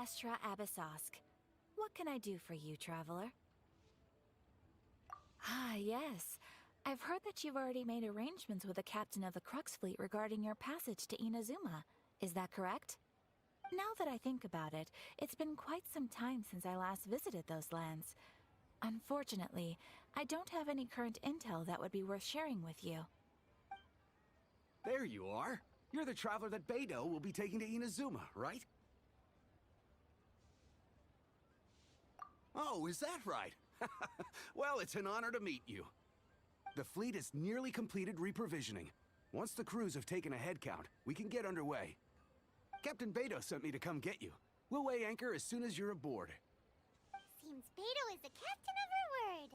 Astra Abyssosk. What can I do for you, traveler? Ah, yes. I've heard that you've already made arrangements with the captain of the Crux Fleet regarding your passage to Inazuma. Is that correct? Now that I think about it, it's been quite some time since I last visited those lands. Unfortunately, I don't have any current intel that would be worth sharing with you. There you are. You're the traveler that Beidou will be taking to Inazuma, right? Oh, is that right? Well, it's an honor to meet you. The fleet is nearly completed reprovisioning. Once the crews have taken a head count, we can get underway. Captain Beidou sent me to come get you. We'll weigh anchor as soon as you're aboard. Seems Beidou is the captain of her word.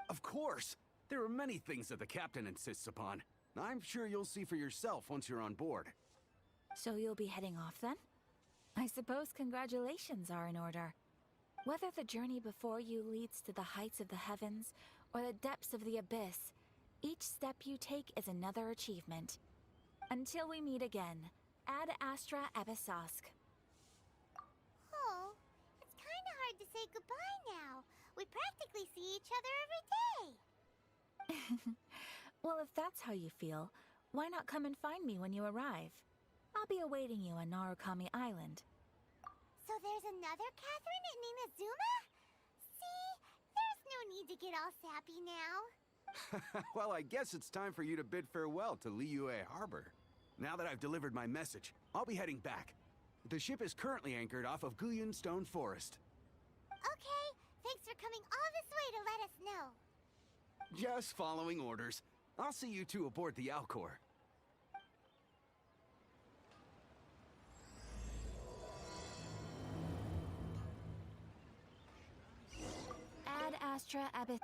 Of course! There are many things that the captain insists upon. I'm sure you'll see for yourself once you're on board. So you'll be heading off then? I suppose congratulations are in order. Whether the journey before you leads to the heights of the heavens or the depths of the abyss, each step you take is another achievement. Until we meet again, Ad Astra Abyssosk. Oh, it's kinda hard to say goodbye now. We practically see each other every day. Well, if that's how you feel, why not come and find me when you arrive? I'll be awaiting you on Narukami Island. So there's another Catherine in Inazuma? See? There's no need to get all sappy now. Well, I guess it's time for you to bid farewell to Liyue Harbor. Now that I've delivered my message, I'll be heading back. The ship is currently anchored off of Guyun Stone Forest. Okay, thanks for coming all this way to let us know. Just following orders. I'll see you two aboard the Alcor. Ad Astra Abyss.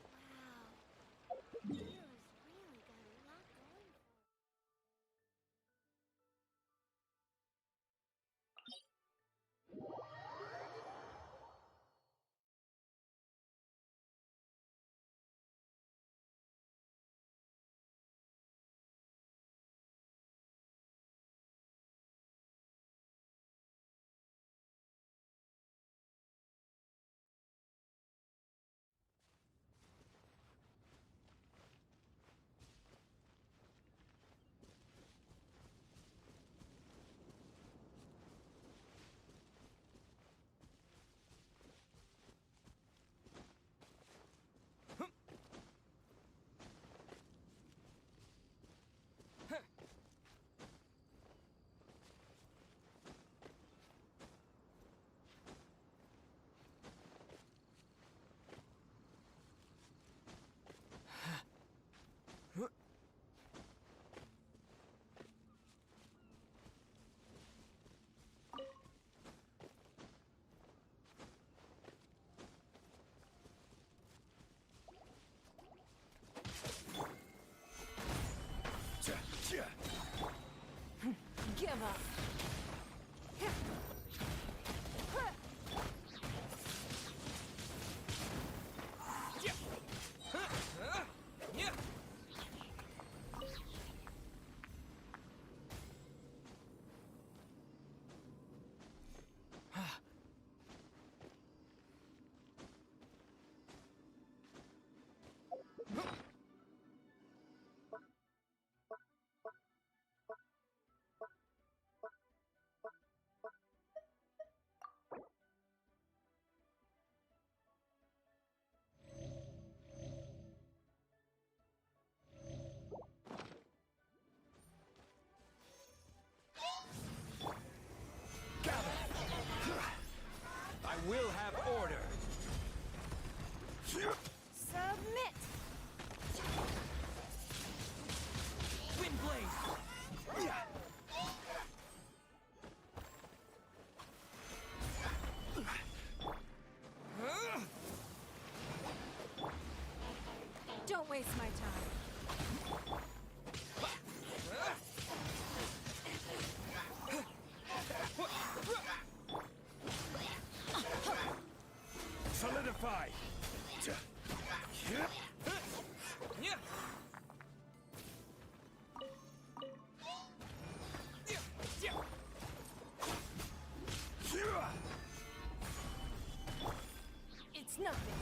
Wow. Hero's really got a lot going for it. Give up. I will have order. Submit. Windblade. Don't waste my time. It's nothing.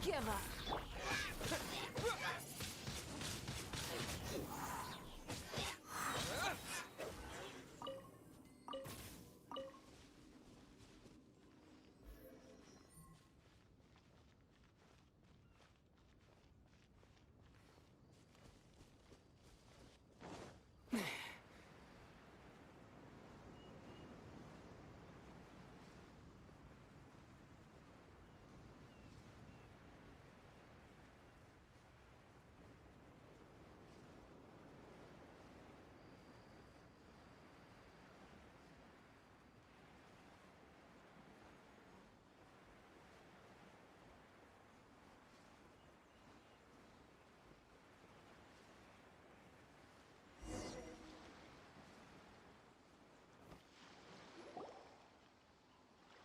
Give up.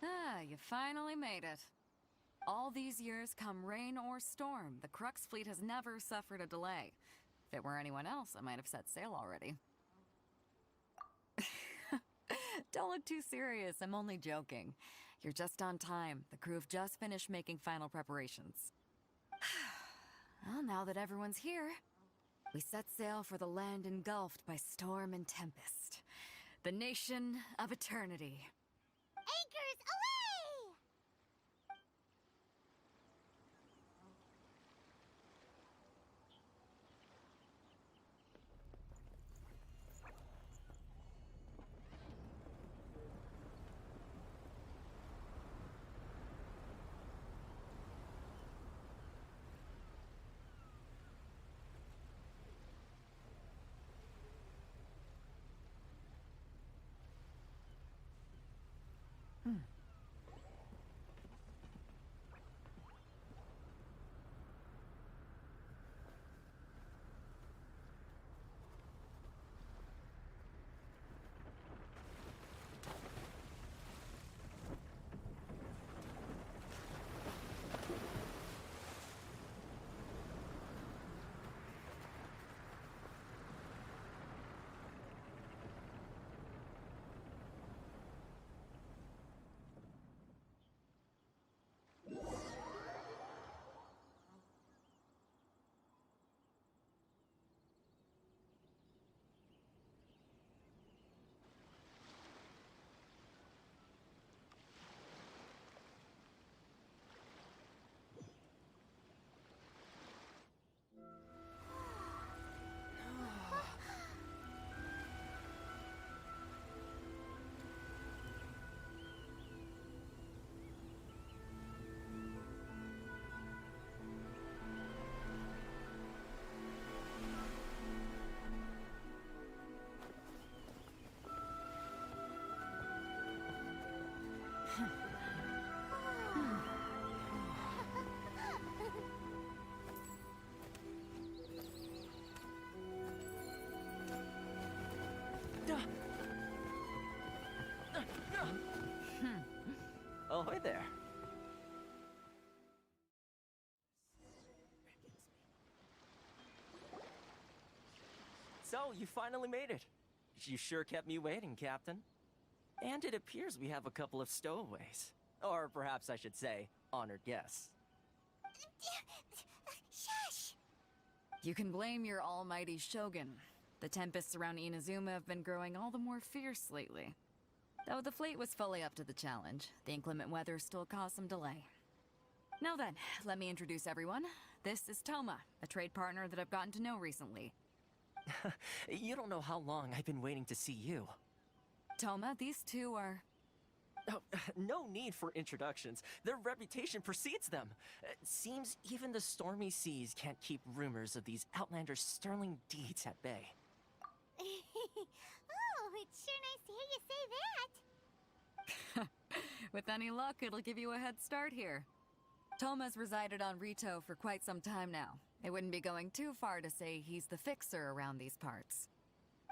Ah, you finally made it. All these years, come rain or storm, the Crux fleet has never suffered a delay. If it were anyone else, I might have set sail already. Don't look too serious, I'm only joking. You're just on time. The crew have just finished making final preparations. Well, now that everyone's here, we set sail for the land engulfed by storm and tempest. The nation of eternity. Anchors away! Ahoy there. So, you finally made it. You sure kept me waiting, Captain. And it appears we have a couple of stowaways. Or perhaps I should say, honored guests. Shush! You can blame your almighty shogun. The tempests around Inazuma have been growing all the more fierce lately. Though the fleet was fully up to the challenge, the inclement weather still caused some delay. Now then, let me introduce everyone. This is Toma, a trade partner that I've gotten to know recently. You don't know how long I've been waiting to see you. Toma, these two are... Oh, no need for introductions. Their reputation precedes them. Seems even the stormy seas can't keep rumors of these outlanders' sterling deeds at bay. Oh, it's sure nice to hear you say that. With any luck, it'll give you a head start here. Toma's resided on Rito for quite some time now. It wouldn't be going too far to say he's the fixer around these parts.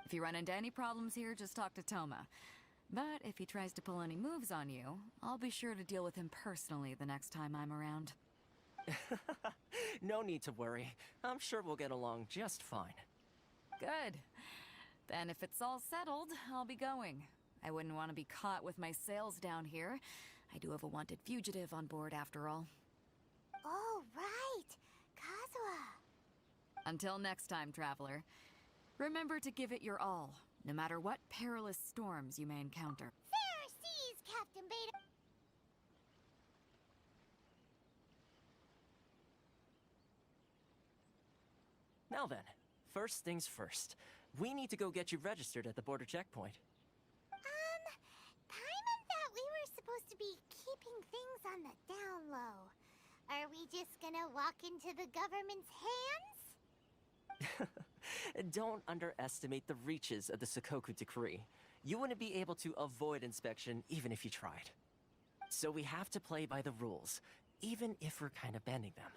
If you run into any problems here, just talk to Toma. But if he tries to pull any moves on you, I'll be sure to deal with him personally the next time I'm around. No need to worry. I'm sure we'll get along just fine. Good. Then if it's all settled, I'll be going. I wouldn't want to be caught with my sails down here. I do have a wanted fugitive on board after all. Oh, right. Kazuha. Until next time, traveler. Remember to give it your all, no matter what perilous storms you may encounter. Fair seas, Captain Beta. Now then, first things first. We need to go get you registered at the border checkpoint. Paimon thought we were supposed to be keeping things on the down low. Are we just gonna walk into the government's hands? Don't underestimate the reaches of the Sakoku Decree. You wouldn't be able to avoid inspection even if you tried. So we have to play by the rules, even if we're kind of bending them.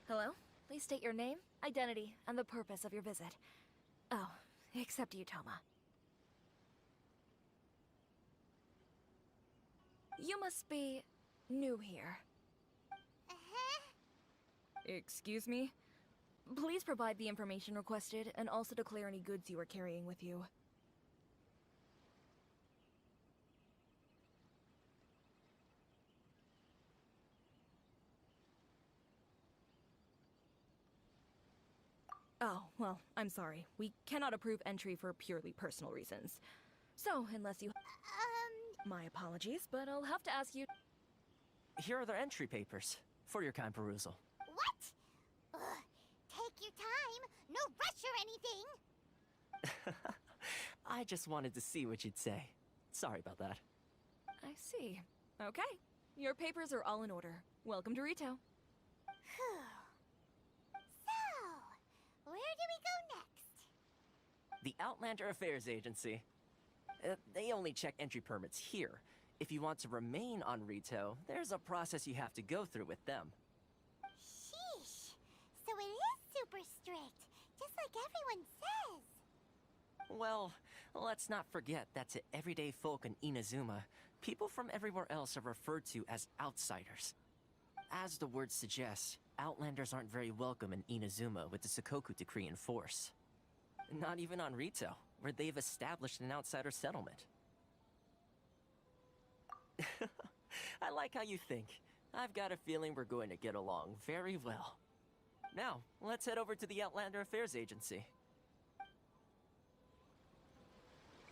Hello? Please state your name, identity, and the purpose of your visit. Oh, except you, Toma. You must be new here. Excuse me? Please provide the information requested and also declare any goods you are carrying with you. Oh, well, I'm sorry. We cannot approve entry for purely personal reasons. So, unless you... My apologies, but I'll have to ask you... Here are the entry papers, for your kind perusal. What? Ugh, take your time. No rush or anything. I just wanted to see what you'd say. Sorry about that. I see. Okay. Your papers are all in order. Welcome to Rito. Whew. So, where do we go next? The Outlander Affairs Agency. They only check entry permits here. If you want to remain on Rito, there's a process you have to go through with them. Sheesh. So it is super strict, just like everyone says. Well, let's not forget that to everyday folk in Inazuma, people from everywhere else are referred to as outsiders. As the word suggests, Outlanders aren't very welcome in Inazuma with the Sakoku Decree in force. Not even on Rito, where they've established an outsider settlement. I like how you think. I've got a feeling we're going to get along very well. Now, let's head over to the Outlander Affairs Agency.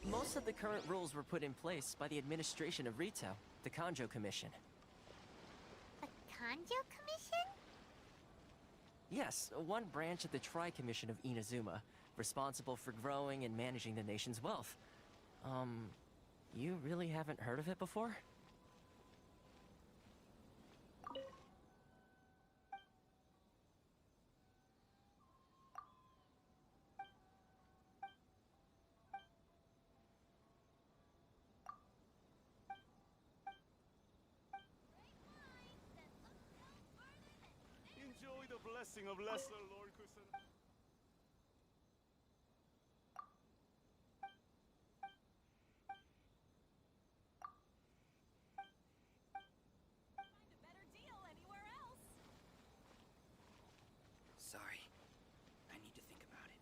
Most of the current rules were put in place by the administration of Rito, the Kanjo Commission. The Kanjo Commission? Yes, one branch of the Tri-Commission of Inazuma, responsible for growing and managing the nation's wealth. You really haven't heard of it before? Enjoy the blessing of Lesser Lord Kusan. Sorry. I need to think about it.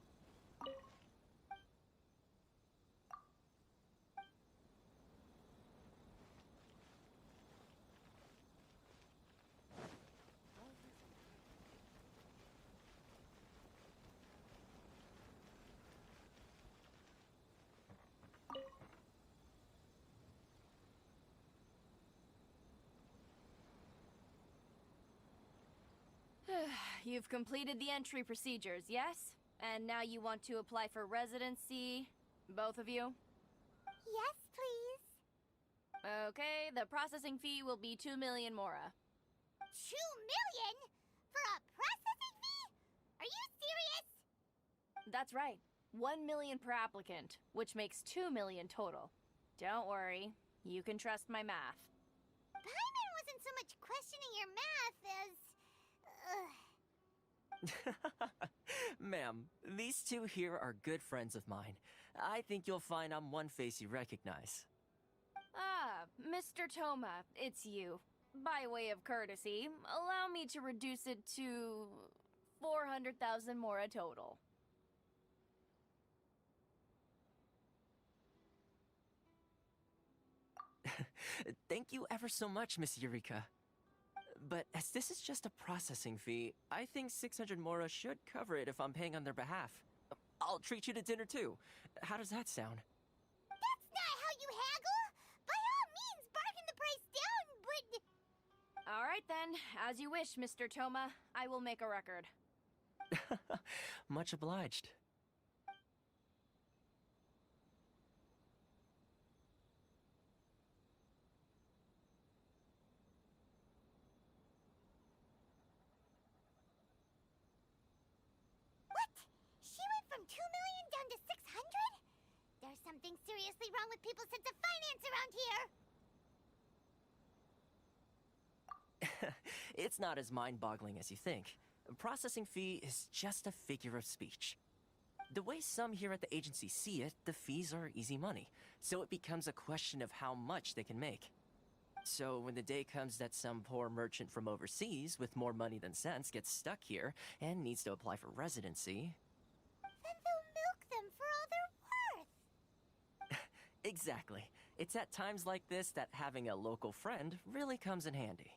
You've completed the entry procedures, yes? And now you want to apply for residency? Both of you? Yes, please. Okay, the processing fee will be 2 million mora. 2 million? For a processing fee? Are you serious? That's right. 1 million per applicant, which makes 2 million total. Don't worry, you can trust my math. Paimon wasn't so much questioning your math as... Ma'am, these two here are good friends of mine. I think you'll find I'm one face you recognize. Ah, Mr. Toma, it's you. By way of courtesy, allow me to reduce it to 400,000 mora total. Thank you ever so much, Miss Eureka. But as this is just a processing fee, I think 600 mora should cover it if I'm paying on their behalf. I'll treat you to dinner too. How does that sound? That's not how you haggle! By all means, bargain the price down, but... Alright then, as you wish, Mr. Toma. I will make a record. Much obliged. What? She went from 2 million down to 600? There's something seriously wrong with people's sense of finance around here! It's not as mind-boggling as you think. A processing fee is just a figure of speech. The way some here at the agency see it, the fees are easy money, so it becomes a question of how much they can make. So when the day comes that some poor merchant from overseas with more money than sense gets stuck here and needs to apply for residency... Then they'll milk them for all they're worth! Exactly. It's at times like this that having a local friend really comes in handy.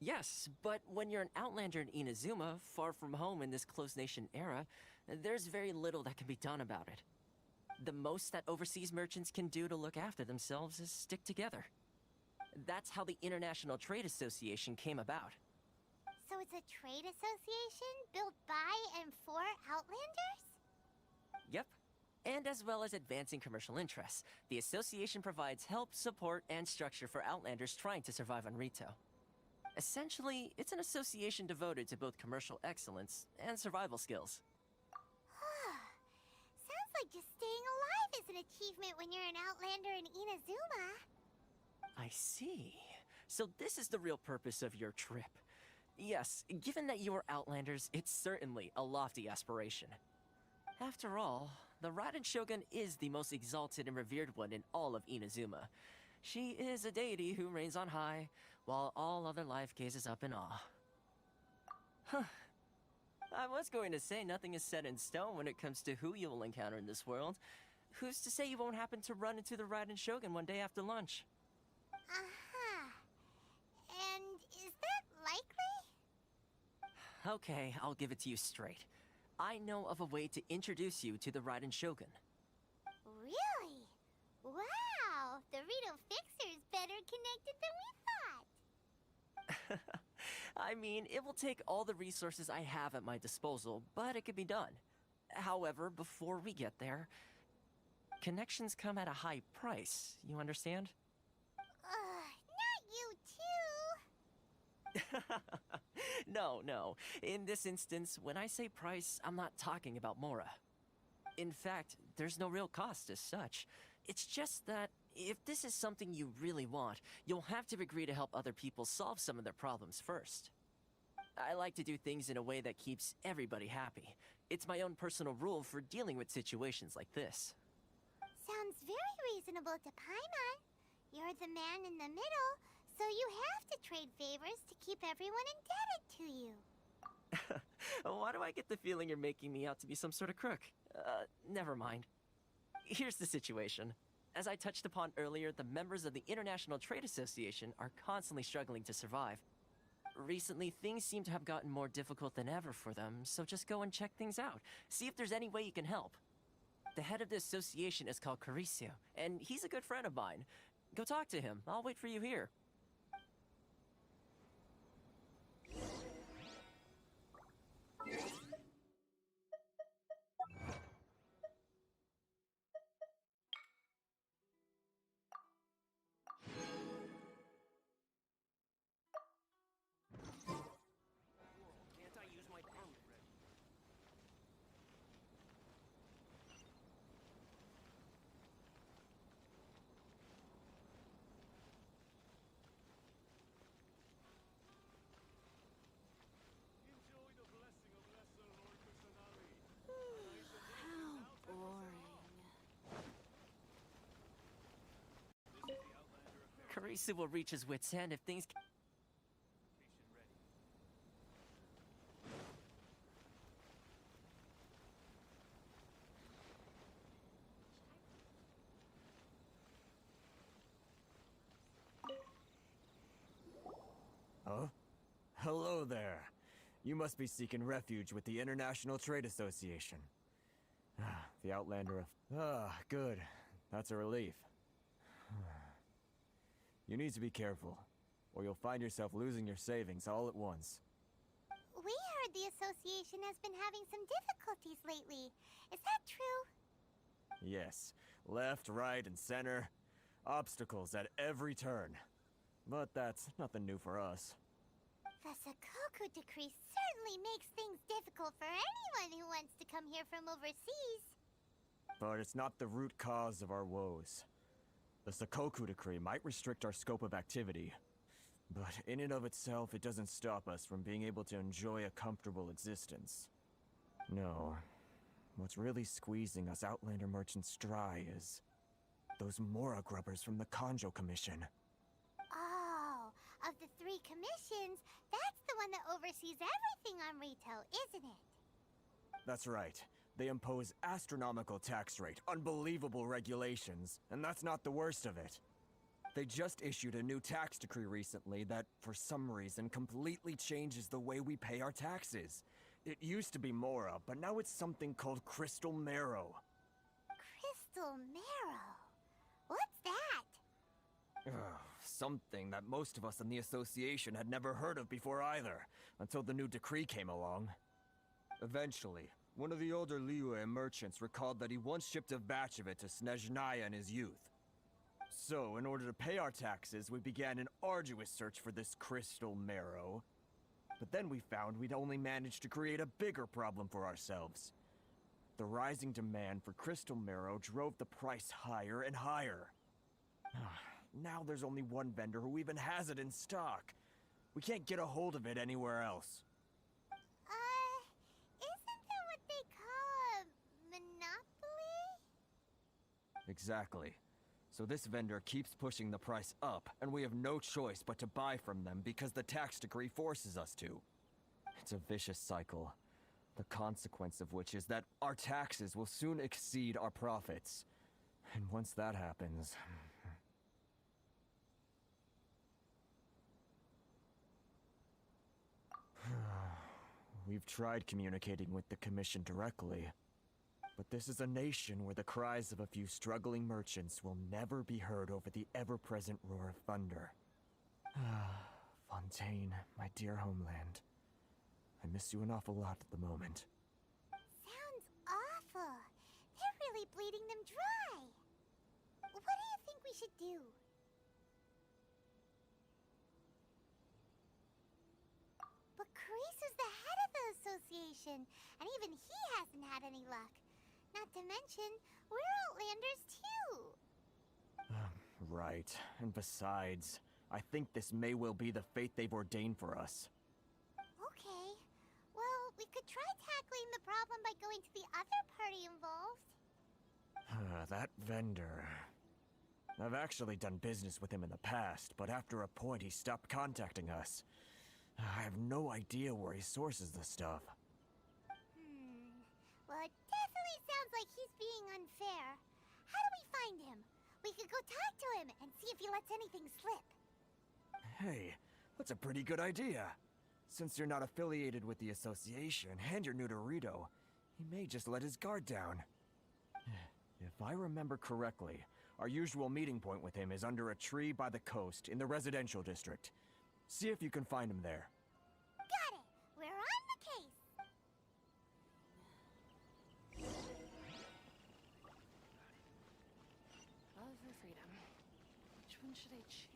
Yes, but when you're an outlander in Inazuma, far from home in this closed nation era, there's very little that can be done about it. The most that overseas merchants can do to look after themselves is stick together. That's how the International Trade Association came about. So it's a trade association built by and for Outlanders? Yep. And as well as advancing commercial interests, the association provides help, support, and structure for Outlanders trying to survive on Rito. Essentially, it's an association devoted to both commercial excellence and survival skills. Sounds like just staying alive is an achievement when you're an Outlander in Inazuma. I see. So this is the real purpose of your trip. Yes, given that you are Outlanders, it's certainly a lofty aspiration. After all, the Raiden Shogun is the most exalted and revered one in all of Inazuma. She is a deity who reigns on high, while all other life gazes up in awe. Huh. I was going to say nothing is set in stone when it comes to who you will encounter in this world. Who's to say you won't happen to run into the Raiden Shogun one day after lunch? And is that likely? Okay, I'll give it to you straight. I know of a way to introduce you to the Raiden Shogun. Really? Wow! The Rito Fixer's better connected than we thought! I mean, it will take all the resources I have at my disposal, but it can be done. However, before we get there, connections come at a high price, you understand? Not you too! No. In this instance, when I say price, I'm not talking about Mora. In fact, there's no real cost as such. It's just that if this is something you really want, you'll have to agree to help other people solve some of their problems first. I like to do things in a way that keeps everybody happy. It's my own personal rule for dealing with situations like this. Sounds very reasonable to Paimon. You're the man in the middle, so you have to trade favors to keep everyone indebted to you. Why do I get the feeling you're making me out to be some sort of crook? Never mind. Here's the situation. As I touched upon earlier, the members of the International Trade Association are constantly struggling to survive. Recently, things seem to have gotten more difficult than ever for them, so just go and check things out. See if there's any way you can help. The head of the association is called Caricio, and he's a good friend of mine. Go talk to him. I'll wait for you here. Kurisu will reach his wit's end if things. Huh? Hello there. You must be seeking refuge with the International Trade Association. The Outlander of... good. That's a relief. You need to be careful, or you'll find yourself losing your savings all at once. We heard the association has been having some difficulties lately. Is that true? Yes. Left, right, and center. Obstacles at every turn. But that's nothing new for us. The Sakoku decree certainly makes things difficult for anyone who wants to come here from overseas. But it's not the root cause of our woes. The Sakoku decree might restrict our scope of activity, but in and of itself, it doesn't stop us from being able to enjoy a comfortable existence. No. What's really squeezing us Outlander merchants dry is those Mora grubbers from the Kanjo Commission. Oh, of the 3 commissions, that's the one that oversees everything on Rito, isn't it? That's right. They impose astronomical tax rate, unbelievable regulations, and that's not the worst of it. They just issued a new tax decree recently that, for some reason, completely changes the way we pay our taxes. It used to be Mora, but now it's something called Crystal Marrow. Crystal Marrow? What's that? Something that most of us in the association had never heard of before either, until the new decree came along. Eventually, one of the older Liyue merchants recalled that he once shipped a batch of it to Snezhnaya in his youth. So, in order to pay our taxes, we began an arduous search for this Crystal Marrow. But then we found we'd only managed to create a bigger problem for ourselves. The rising demand for Crystal Marrow drove the price higher and higher. Now there's only one vendor who even has it in stock. We can't get a hold of it anywhere else. Isn't that what they call a monopoly? Exactly. So this vendor keeps pushing the price up, and we have no choice but to buy from them because the tax decree forces us to. It's a vicious cycle, the consequence of which is that our taxes will soon exceed our profits. And once that happens... We've tried communicating with the Commission directly. But this is a nation where the cries of a few struggling merchants will never be heard over the ever-present roar of thunder. Fontaine, my dear homeland. I miss you an awful lot at the moment. Sounds awful. They're really bleeding them dry. What do you think we should do? But Kurisu's the head of the association, and even he hasn't had any luck. Not to mention, we're Outlanders too. Right. And besides, I think this may well be the fate they've ordained for us. Okay. Well, we could try tackling the problem by going to the other party involved. That vendor... I've actually done business with him in the past, but after a point he stopped contacting us. I have no idea where he sources the stuff. Well, it definitely sounds like he's being unfair. How do we find him? We could go talk to him and see if he lets anything slip. Hey, that's a pretty good idea. Since you're not affiliated with the association and you're new to Rito, he may just let his guard down. If I remember correctly, our usual meeting point with him is under a tree by the coast in the residential district. See if you can find him there. Got it! We're on the case! Love or freedom? Which one should I choose?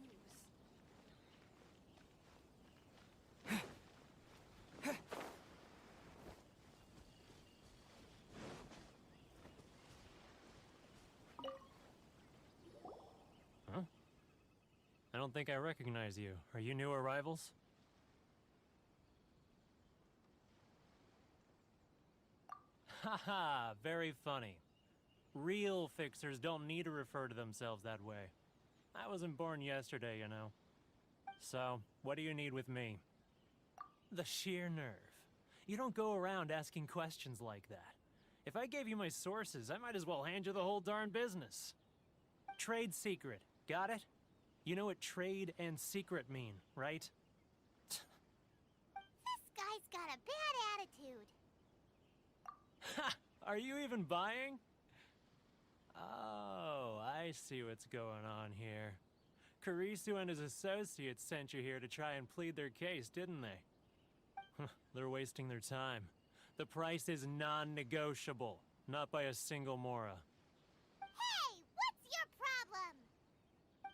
Huh? I don't think I recognize you. Are you new arrivals? Haha, very funny. Real fixers don't need to refer to themselves that way. I wasn't born yesterday, you know. So, what do you need with me? The sheer nerve. You don't go around asking questions like that. If I gave you my sources, I might as well hand you the whole darn business. Trade secret, got it? You know what trade and secret mean, right? This guy's got a bad attitude. Ha! Are you even buying? Oh, I see what's going on here. Kurisu and his associates sent you here to try and plead their case, didn't they? They're wasting their time. The price is non-negotiable, not by a single Mora. Hey, what's your problem?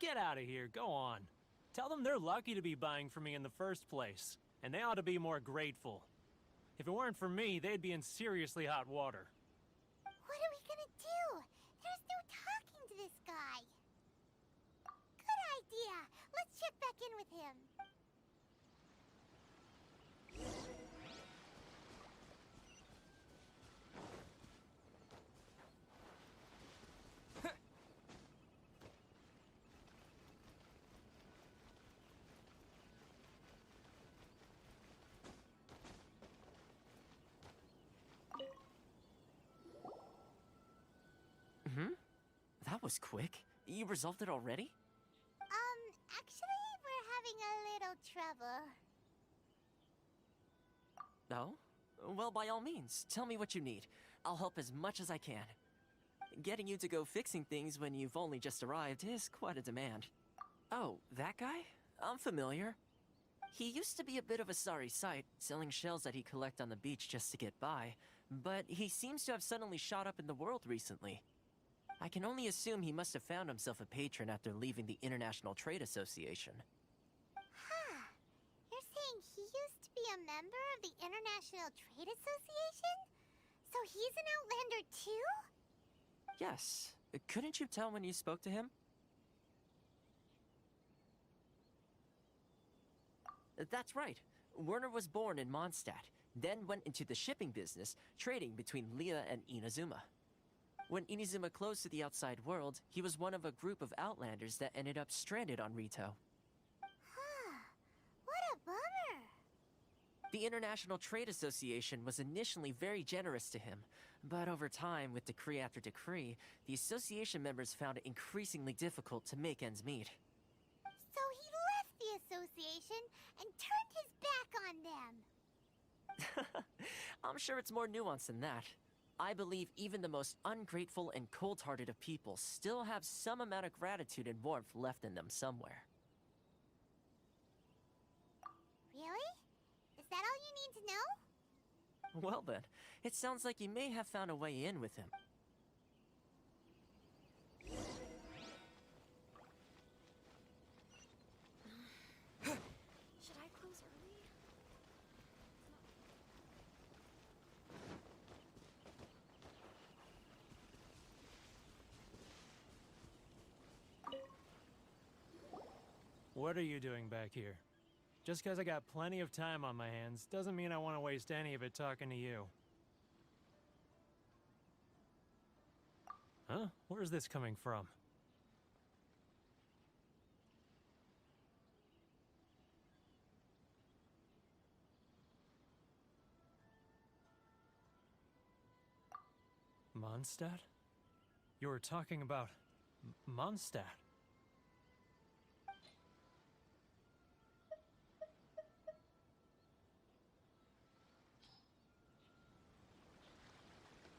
Get out of here, go on. Tell them they're lucky to be buying from me in the first place, and they ought to be more grateful. If it weren't for me, they'd be in seriously hot water. What are we gonna do? There's no talking to this guy. Good idea. Let's check back in with him. That was quick. You resolved it already? Actually, we're having a little trouble. Oh? Well, by all means, tell me what you need. I'll help as much as I can. Getting you to go fixing things when you've only just arrived is quite a demand. Oh, that guy? I'm familiar. He used to be a bit of a sorry sight, selling shells that he'd collect on the beach just to get by, but he seems to have suddenly shot up in the world recently. I can only assume he must have found himself a patron after leaving the International Trade Association. Huh. You're saying he used to be a member of the International Trade Association? So he's an Outlander too? Yes. Couldn't you tell when you spoke to him? That's right. Werner was born in Mondstadt, then went into the shipping business, trading between Leah and Inazuma. When Inazuma closed to the outside world, he was one of a group of Outlanders that ended up stranded on Rito. Huh. What a bummer. The International Trade Association was initially very generous to him, but over time, with decree after decree, the association members found it increasingly difficult to make ends meet. So he left the association and turned his back on them. I'm sure it's more nuanced than that. I believe even the most ungrateful and cold-hearted of people still have some amount of gratitude and warmth left in them somewhere. Really? Is that all you need to know? Well then, it sounds like you may have found a way in with him. Should I close early? What are you doing back here? Just because I got plenty of time on my hands doesn't mean I want to waste any of it talking to you. Huh? Where's this coming from? Mondstadt? You were talking about Mondstadt.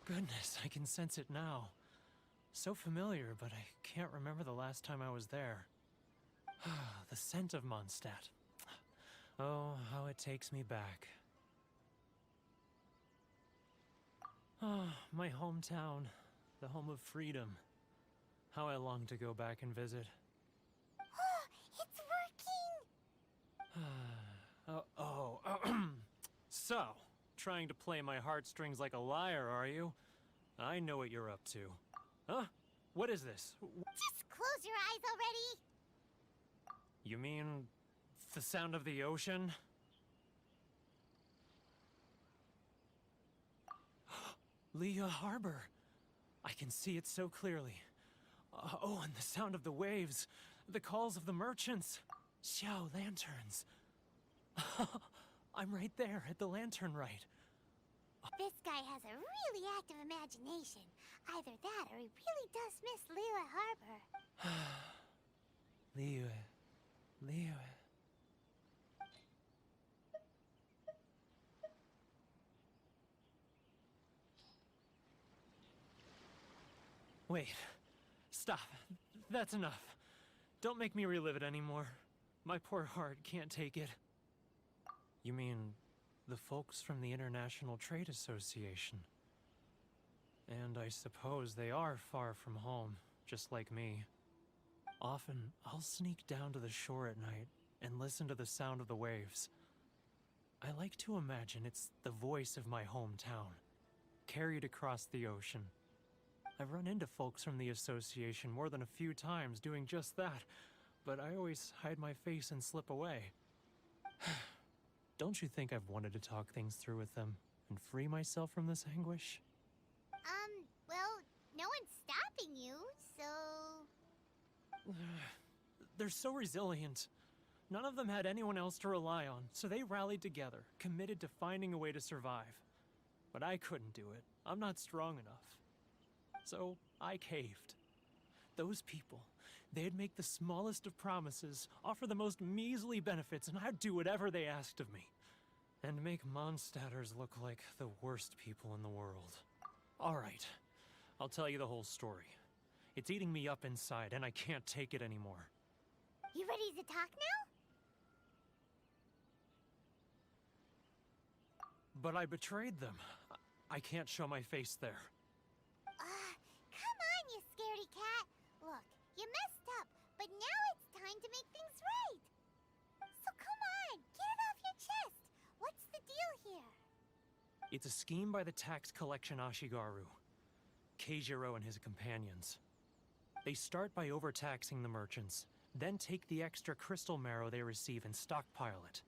Goodness, I can sense it now. So familiar, but I can't remember the last time I was there. The scent of Mondstadt. Oh, how it takes me back. Oh, my hometown, the home of freedom. How I long to go back and visit. It's working! So, trying to play my heartstrings like a liar, are you? I know what you're up to. Huh? What is this? Just close your eyes already! You mean the sound of the ocean? Leah Harbor. I can see it so clearly. Oh, and the sound of the waves. The calls of the merchants. Xiao lanterns. I'm right there at the lantern right. This guy has a really active imagination. Either that or he really does miss Liyue Harbor. Liyue. Wait. Stop. That's enough. Don't make me relive it anymore. My poor heart can't take it. You mean the folks from the International Trade Association? And I suppose they are far from home, just like me. Often, I'll sneak down to the shore at night and listen to the sound of the waves. I like to imagine it's the voice of my hometown, carried across the ocean. I've run into folks from the association more than a few times doing just that, but I always hide my face and slip away. Don't you think I've wanted to talk things through with them and free myself from this anguish? Well, no one's stopping you, so... They're so resilient. None of them had anyone else to rely on, so they rallied together, committed to finding a way to survive. But I couldn't do it. I'm not strong enough. So I caved. Those people, they'd make the smallest of promises, offer the most measly benefits, and I'd do whatever they asked of me. And make Mondstadters look like the worst people in the world. All right, I'll tell you the whole story. It's eating me up inside, and I can't take it anymore. You ready to talk now? But I betrayed them. I can't show my face there. Come on, you scaredy cat. Look, you messed up, but now it's time to make things right. So come on, get it off your chest. What's the deal here? It's a scheme by the tax collection Ashigaru, Keijiro and his companions. They start by overtaxing the merchants, then take the extra crystal marrow they receive and stockpile it.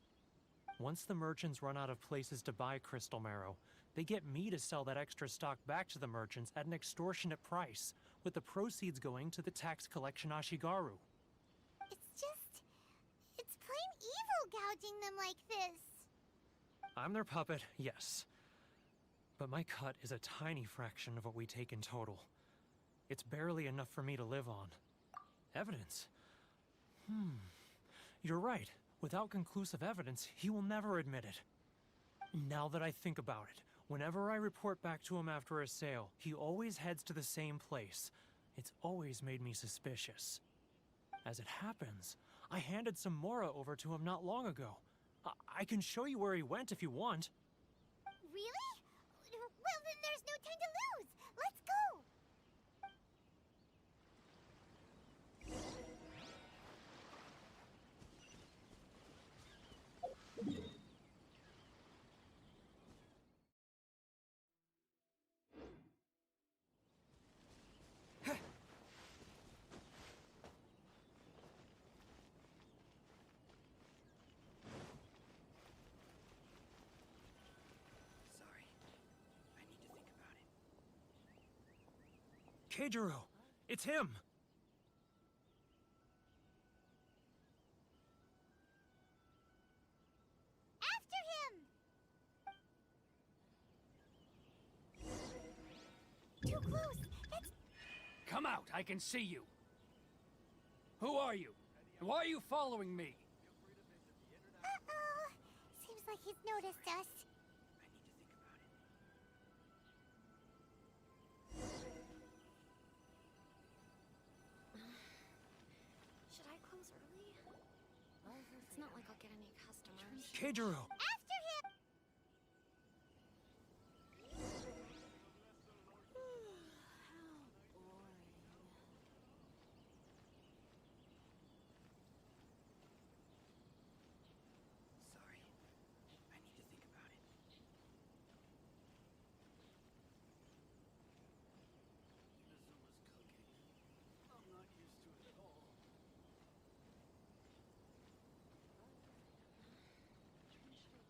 Once the merchants run out of places to buy crystal marrow, they get me to sell that extra stock back to the merchants at an extortionate price, with the proceeds going to the tax collection Ashigaru. It's plain evil gouging them like this. I'm their puppet, yes. But my cut is a tiny fraction of what we take in total. It's barely enough for me to live on. Evidence? You're right. Without conclusive evidence, he will never admit it. Now that I think about it, whenever I report back to him after a sale, he always heads to the same place. It's always made me suspicious. As it happens, I handed some Mora over to him not long ago. I can show you where he went if you want. Really? Well, then there's no time to lose. Let's go. Keijiro! It's him! After him! Too close! It's... Come out, I can see you. Who are you? And why are you following me? Uh-oh. Seems like he's noticed us. Should I close early? It's not like I'll get any customers. Keijiro! After him! Sorry. I need to think about it. Inazuma's cooking. I'm not used to it at all.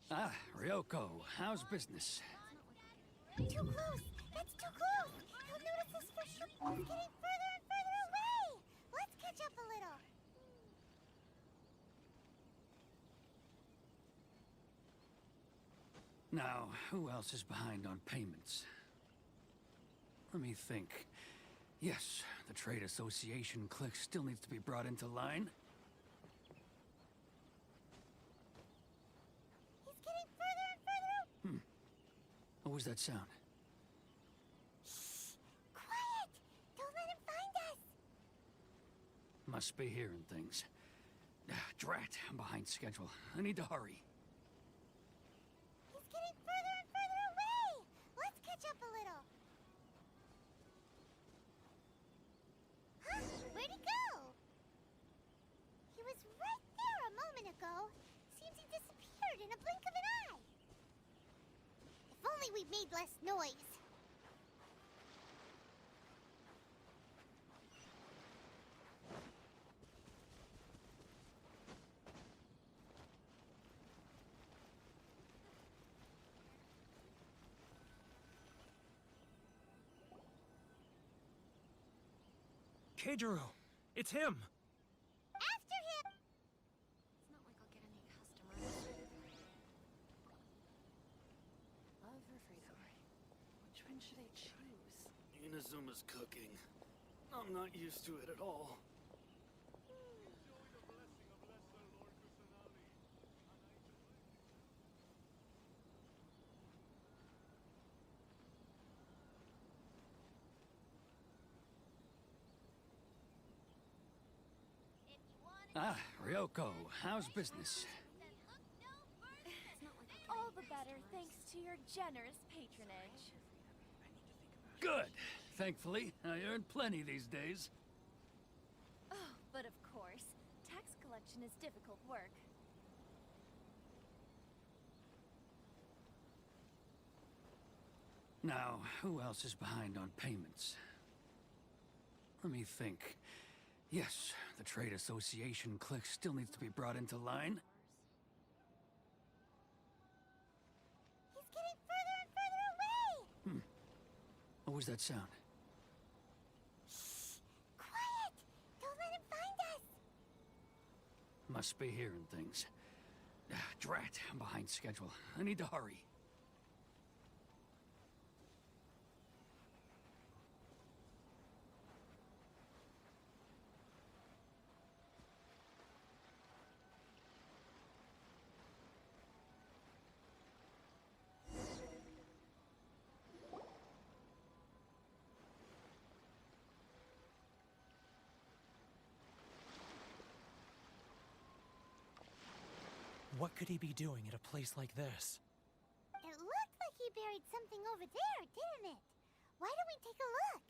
Ah, Ryoko, how's business? Too close! That's too close! He'll notice us for sure. He's getting further and further away! Let's catch up a little. Now, who else is behind on payments? Let me think. Yes, the Trade Association clique still needs to be brought into line. He's getting further and further. What was that sound? Shh! Quiet! Don't let him find us! Must be hearing things. Drat, I'm behind schedule. I need to hurry. He's getting further and further away! Let's catch up a little. Huh? Where'd he go? He was right there a moment ago. Seems he disappeared in a blink of an eye. If only we'd made less noise. Keijiro! It's him! After him! It's not like I'll get any customers. Love or Fredo? Which one should I choose? Inazuma's cooking. I'm not used to it at all. Ah, Ryoko, how's business? All the better thanks to your generous patronage. Good. Thankfully, I earn plenty these days. Oh, but of course, tax collection is difficult work. Now, who else is behind on payments? Let me think. Yes, the Trade Association clique still needs to be brought into line. He's getting further and further away! What was that sound? Shh! Quiet! Don't let him find us! Must be hearing things. Drat, I'm behind schedule. I need to hurry. What could he be doing at a place like this? It looked like he buried something over there, didn't it? Why don't we take a look?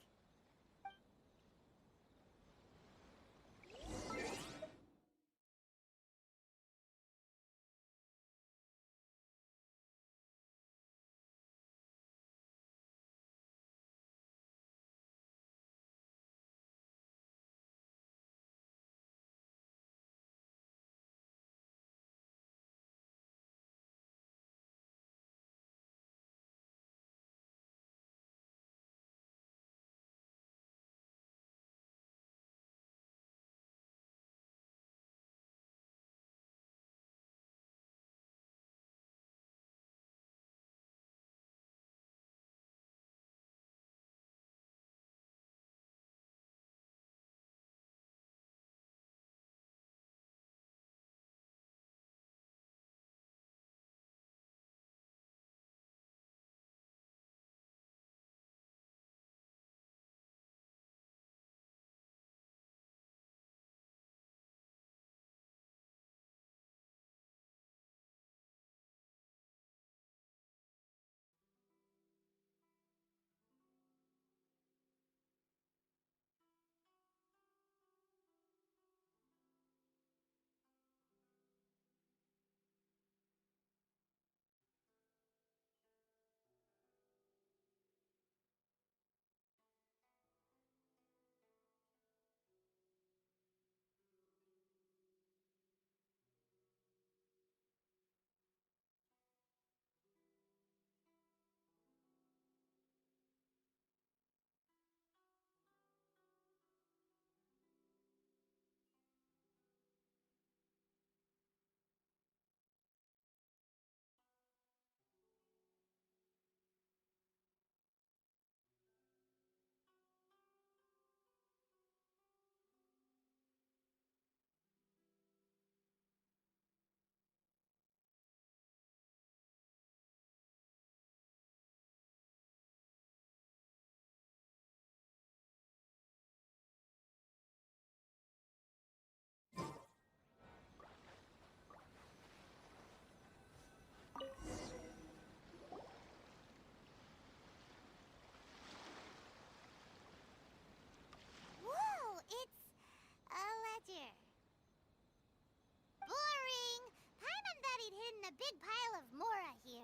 big pile of Mora here.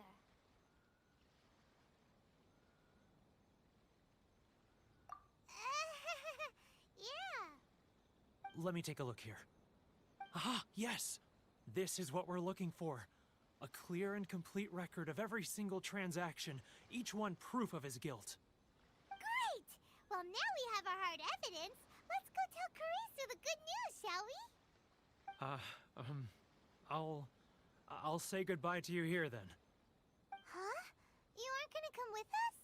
Yeah. Let me take a look here. Ah, yes! This is what we're looking for. A clear and complete record of every single transaction, each one proof of his guilt. Great! Well, now we have our hard evidence. Let's go tell Karisu the good news, shall we? I'll say goodbye to you here then. Huh? You aren't gonna come with us?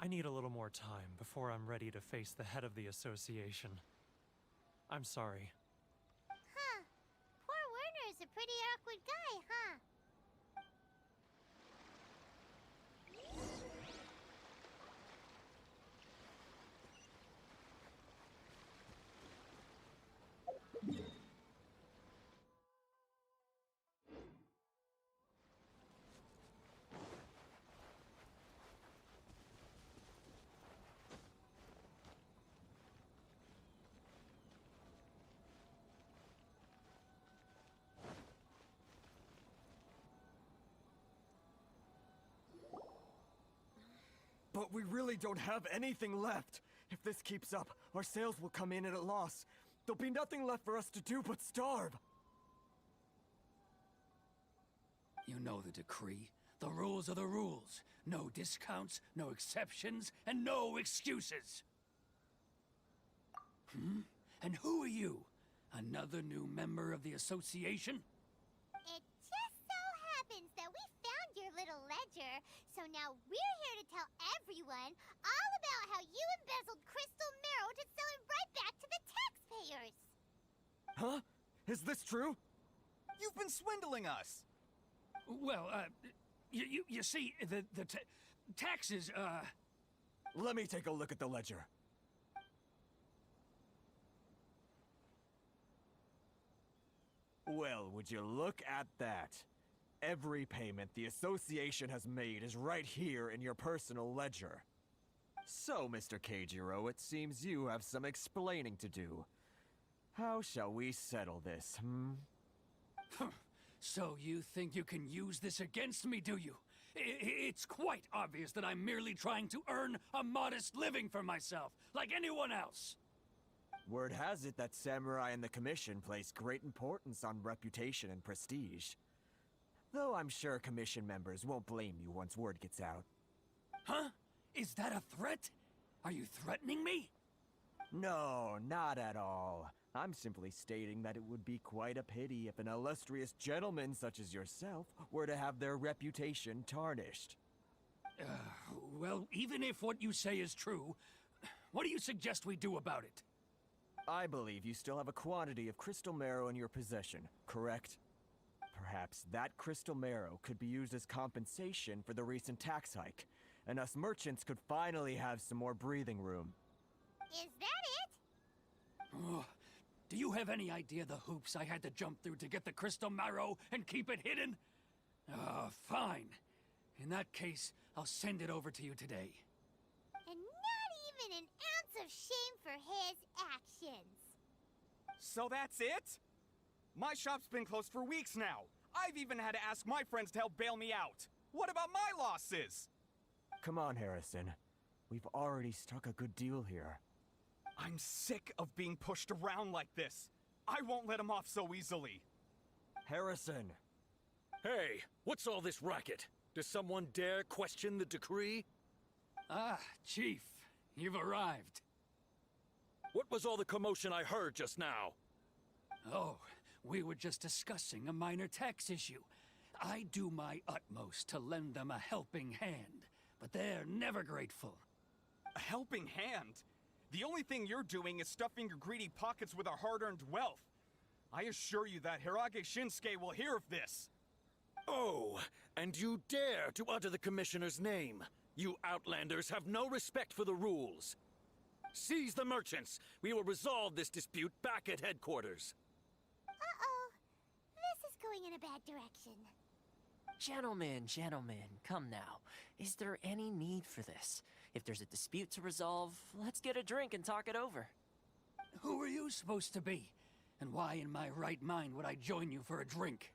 I need a little more time before I'm ready to face the head of the association. I'm sorry. Huh. Poor Werner's a pretty awkward guy, huh? But we really don't have anything left. If this keeps up, our sales will come in at a loss. There'll be nothing left for us to do but starve. You know the decree. The rules are the rules. No discounts, no exceptions, and no excuses. And who are you? Another new member of the association? It just so happens that we found your little ledger, so now we're here to tell everyone all about how you embezzled crystal marrow to sell it right back to the taxpayers. Huh? Is this true? You've been swindling us! Well, you see, the taxes, Let me take a look at the ledger. Well, would you look at that? Every payment the association has made is right here in your personal ledger. So, Mr. Keijiro, it seems you have some explaining to do. How shall we settle this, So you think you can use this against me, do you? It's quite obvious that I'm merely trying to earn a modest living for myself, like anyone else. Word has it that Samurai and the Commission place great importance on reputation and prestige. Though I'm sure Commission members won't blame you once word gets out. Huh? Is that a threat? Are you threatening me? No, not at all. I'm simply stating that it would be quite a pity if an illustrious gentleman such as yourself were to have their reputation tarnished. Well, even if what you say is true, what do you suggest we do about it? I believe you still have a quantity of crystal marrow in your possession, correct? Perhaps that crystal marrow could be used as compensation for the recent tax hike, and us merchants could finally have some more breathing room. Is that it? Oh, do you have any idea the hoops I had to jump through to get the crystal marrow and keep it hidden? Fine. In that case, I'll send it over to you today. And not even an ounce of shame for his actions. So that's it? My shop's been closed for weeks now. I've even had to ask my friends to help bail me out. What about my losses? Come on, Harrison. We've already struck a good deal here. I'm sick of being pushed around like this. I won't let him off so easily. Harrison! Hey, what's all this racket? Does someone dare question the decree? Ah, Chief, you've arrived. What was all the commotion I heard just now? Oh, we were just discussing a minor tax issue. I do my utmost to lend them a helping hand, but they're never grateful. A helping hand? The only thing you're doing is stuffing your greedy pockets with our hard-earned wealth. I assure you that Hirage Shinsuke will hear of this. Oh, and you dare to utter the Commissioner's name. You Outlanders have no respect for the rules. Seize the merchants. We will resolve this dispute back at headquarters. Uh-oh. This is going in a bad direction. Gentlemen, come now. Is there any need for this? If there's a dispute to resolve, let's get a drink and talk it over. Who are you supposed to be? And why in my right mind would I join you for a drink?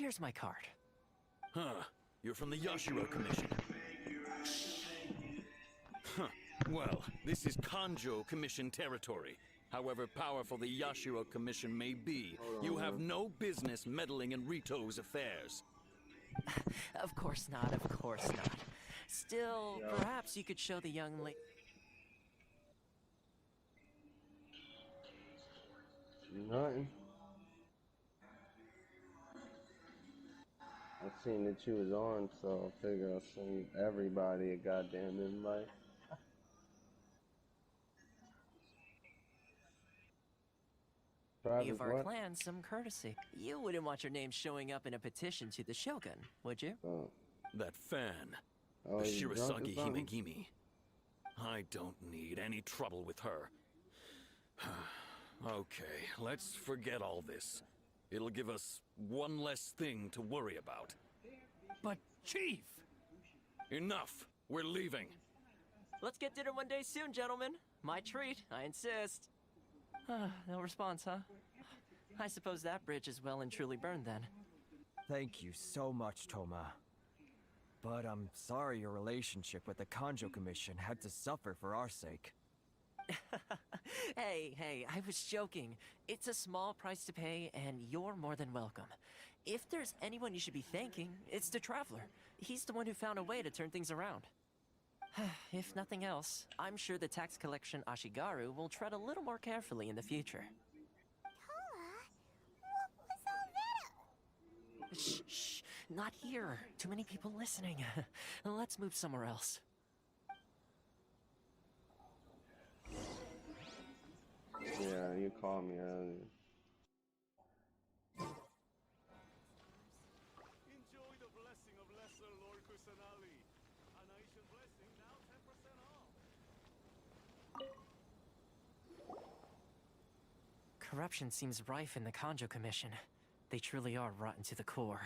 Here's my card. Huh. You're from the Yashiro Commission. Huh. Well, this is Kanjo Commission territory. However powerful the Yashiro Commission may be, you have no business meddling in Rito's affairs. Of course not, of course not. Still, perhaps you could show the young lady... Nothing. I seen that you was on, so I figure I'll send everybody a goddamn invite. Give our clan some courtesy. You wouldn't want your name showing up in a petition to the Shogun, would you? That fan, the Shirasagi Himegimi. I don't need any trouble with her. Okay, let's forget all this. It'll give us one less thing to worry about. But, Chief! Enough! We're leaving. Let's get dinner one day soon, gentlemen. My treat, I insist. No response, huh? I suppose that bridge is well and truly burned then. Thank you so much, Toma. But I'm sorry your relationship with the Kanjo Commission had to suffer for our sake. Hey, I was joking. It's a small price to pay, and you're more than welcome. If there's anyone you should be thanking, it's the Traveler. He's the one who found a way to turn things around. If nothing else, I'm sure the tax collection Ashigaru will tread a little more carefully in the future. What was all that? Shh, not here. Too many people listening. Let's move somewhere else. Yeah, you called me earlier. Enjoy the blessing of Lesser Lord Kusanali. An Aishan blessing now 10% off. Corruption seems rife in the Kanjo Commission. They truly are rotten to the core.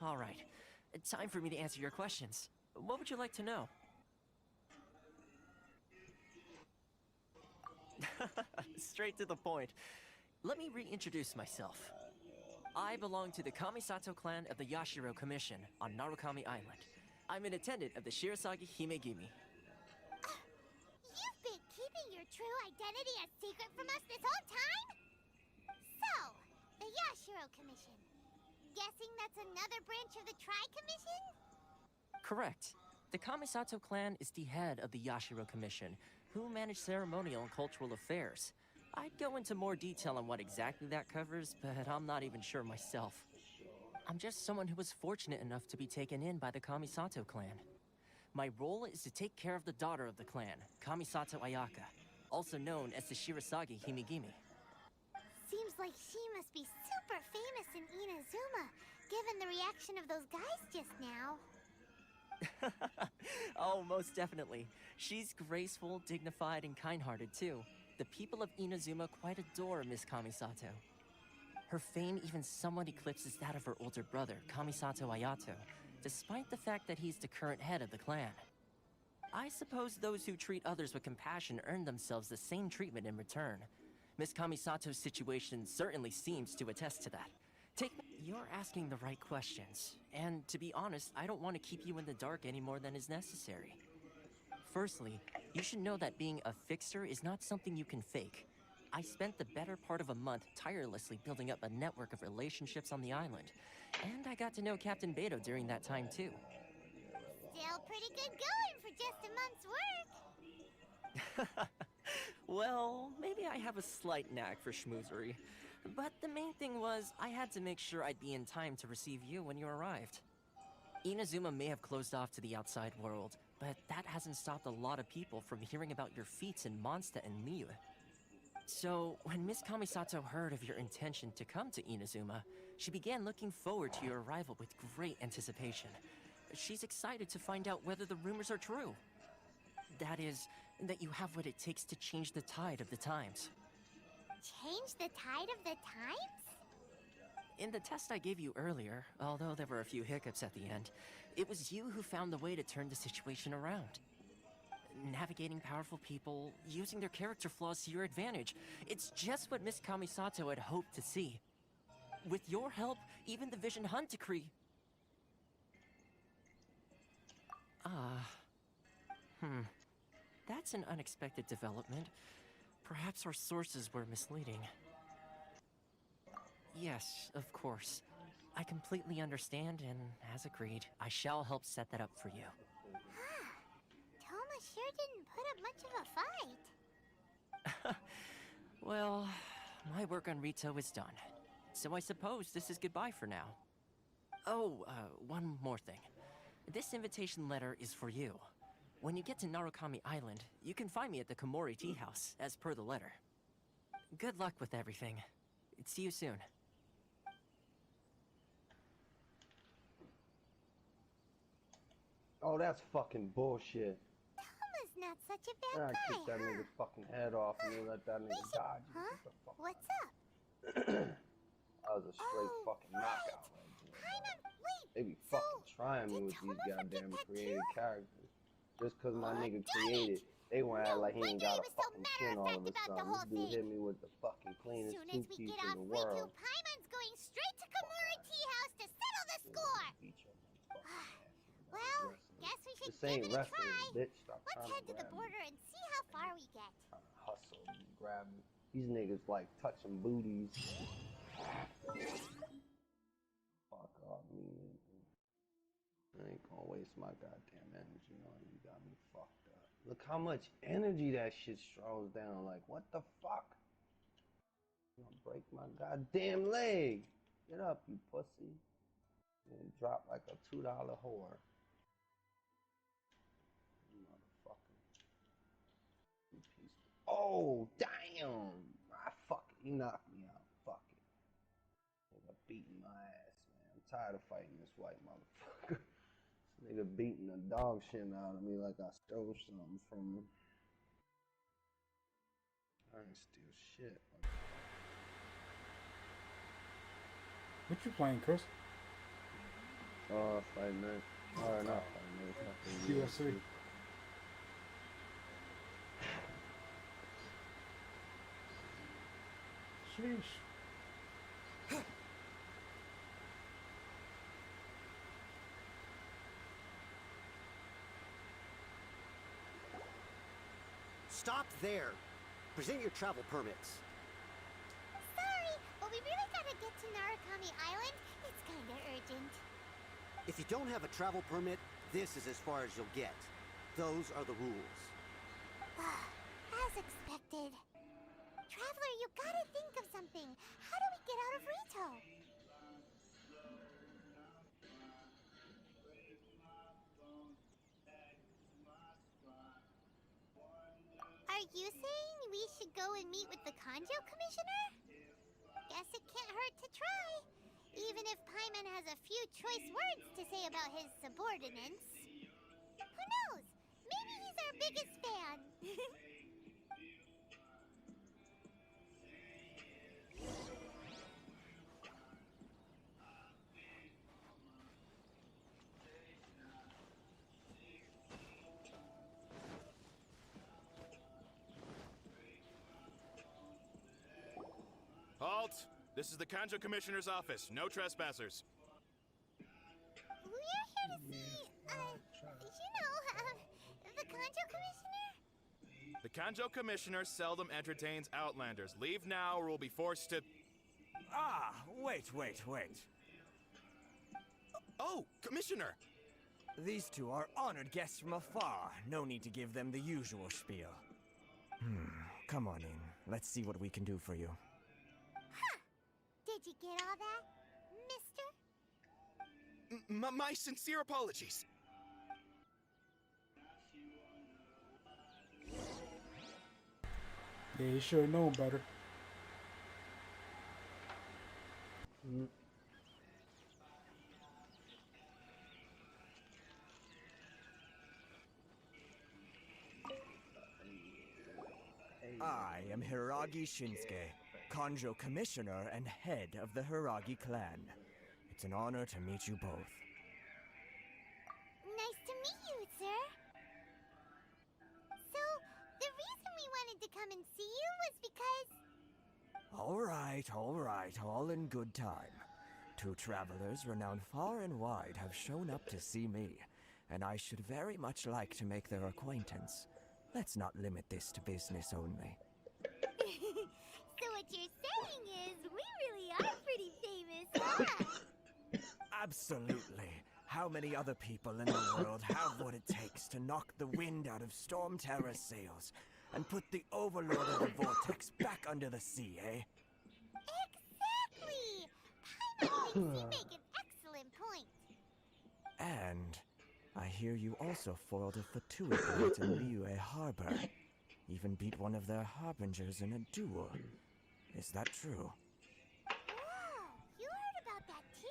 All right. Time for me to answer your questions. What would you like to know? Straight to the point. Let me reintroduce myself. I belong to the Kamisato clan of the Yashiro Commission on Narukami Island. I'm an attendant of the Shirasagi Himegimi. You've been keeping your true identity a secret from us this whole time? So, the Yashiro Commission. Guessing that's another branch of the Tri-Commission? Correct. The Kamisato clan is the head of the Yashiro Commission, who manage ceremonial and cultural affairs. I'd go into more detail on what exactly that covers, but I'm not even sure myself. I'm just someone who was fortunate enough to be taken in by the Kamisato clan. My role is to take care of the daughter of the clan, Kamisato Ayaka, also known as the Shirasagi Himegimi. Seems like she must be super famous in Inazuma, given the reaction of those guys just now. Oh, most definitely. She's graceful, dignified, and kind-hearted, too. The people of Inazuma quite adore Miss Kamisato. Her fame even somewhat eclipses that of her older brother, Kamisato Ayato, despite the fact that he's the current head of the clan. I suppose those who treat others with compassion earn themselves the same treatment in return. Miss Kamisato's situation certainly seems to attest to that. You're asking the right questions, and to be honest, I don't want to keep you in the dark any more than is necessary. Firstly, you should know that being a fixer is not something you can fake. I spent the better part of a month tirelessly building up a network of relationships on the island, and I got to know Captain Beto during that time too. Still pretty good going for just a month's work. Well, maybe I have a slight knack for schmoozery. But the main thing was, I had to make sure I'd be in time to receive you when you arrived. Inazuma may have closed off to the outside world, but that hasn't stopped a lot of people from hearing about your feats in Mondstadt and Liyue. So, when Miss Kamisato heard of your intention to come to Inazuma, she began looking forward to your arrival with great anticipation. She's excited to find out whether the rumors are true. That is, that you have what it takes to change the tide of the times. Change the tide of the times? In the test I gave you earlier, although there were a few hiccups at the end, it was you who found the way to turn the situation around. navigating powerful people, using their character flaws to your advantage. It's just what Miss Kamisato had hoped to see. With your help, even the Vision Hunt decree... That's an unexpected development. Perhaps our sources were misleading. Yes, of course. I completely understand, and as agreed, I shall help set that up for you. Toma sure didn't put up much of a fight. Well, my work on Rito is done. So I suppose this is goodbye for now. Oh, one more thing. This invitation letter is for you. When you get to Narukami Island, you can find me at the Komori Tea House, as per the letter. Good luck with everything. See you soon. Oh, that's fucking bullshit. Toma's not such a bad I guy, kicked that huh? nigga's fucking head off and you let that nigga dodge you. Huh? Get the fuck What's up? That was a straight Oh, fucking knockout right there. Paimon, wait! They be So, fucking trying me did with these Toma goddamn forget that created too? characters. Just cause my Oh, nigga dang created, it. they wanna act No like he ain't wonder got he a was so fucking chin all of a matter-of-fact about the sudden. whole This dude hit thing. me with the fucking cleanest Soon as we two-piece get in off the Ritu, world. Paimon's going straight to Komori Tea House to settle the score! Beat your motherfucking ass. Well, guess we should This give ain't it a wrestling, try. bitch. Stop Let's trying head to to the grab me. border and see how far we get. Trying to hustle and grab me. These niggas like touching booties. Fuck off me. I ain't gonna waste my goddamn energy on you. Got me fucked up. Look how much energy that shit strolls down. Like, what the fuck? I'm gonna break my goddamn leg. Get up, you pussy. And drop like a $2 whore. Motherfucker. You piece of... Oh, damn! Ah, fuck it. He knocked me out. Fuck it. Nigga beating my ass, man. I'm tired of fighting this white motherfucker. This nigga beating the dog shit out of me like I stole something from him. I ain't steal shit. What you playing, Chris? Fight Night. Or not Fight Night. UFC. Sheesh. Stop there. Present your travel permits. Sorry, but we really gotta get to Narukami Island. It's kinda urgent. If you don't have a travel permit, this is as far as you'll get. Those are the rules. As expected. Traveler, you gotta think of something. How do we get out of Rito? Are you saying we should go and meet with the Kanjo Commissioner? Guess it can't hurt to try. Even if Paimon has a few choice words to say about his subordinates. Who knows? Maybe he's our biggest fan. Halt! This is the Kanjo Commissioner's office. No trespassers. We're here to see, the Kanjo Commissioner? The Kanjo Commissioner seldom entertains Outlanders. Leave now or we'll be forced to... Ah, wait. Oh, Commissioner! These two are honored guests from afar. No need to give them the usual spiel. Come on in. Let's see what we can do for you. Did you get all that, mister? My sincere apologies. Yeah, you should have known better. I am Hiragi Shinsuke, Kanjo Commissioner and head of the Hiragi clan. It's an honor to meet you both. Nice to meet you, sir. was because... All right, all in good time. 2 travelers renowned far and wide have shown up to see me, and I should very much like to make their acquaintance. Let's not limit this to business only. So what you're saying is we really are pretty famous, huh? Absolutely. How many other people in the world have what it takes to knock the wind out of Storm Terror's sails and put the Overlord of the Vortex back under the sea, eh? Exactly! Paimon thinks you make an excellent point. And I hear you also foiled a Fatui boat in Liyue Harbor. Even beat one of their harbingers in a duel. Is that true? Whoa, you heard about that too?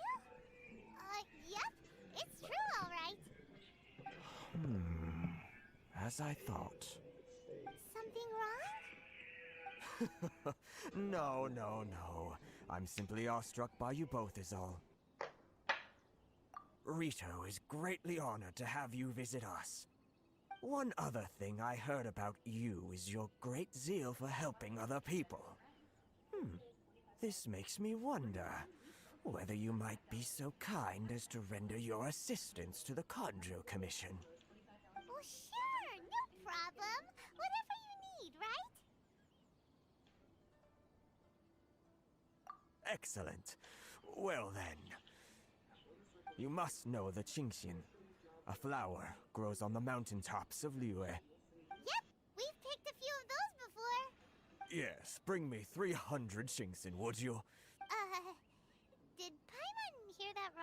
Yep, it's true, all right. As I thought. Something wrong? No. I'm simply awestruck by you both is all. Rito is greatly honored to have you visit us. One other thing I heard about you is your great zeal for helping other people. This makes me wonder whether you might be so kind as to render your assistance to the Conjure Commission. Well, sure, no problem. Whatever you need, right? Excellent. Well then, you must know the Qingxian. A flower grows on the mountaintops of Liyue. Yep, we've picked a few of those before. Yes, bring me 300 Qingxian, would you? Did Paimon hear that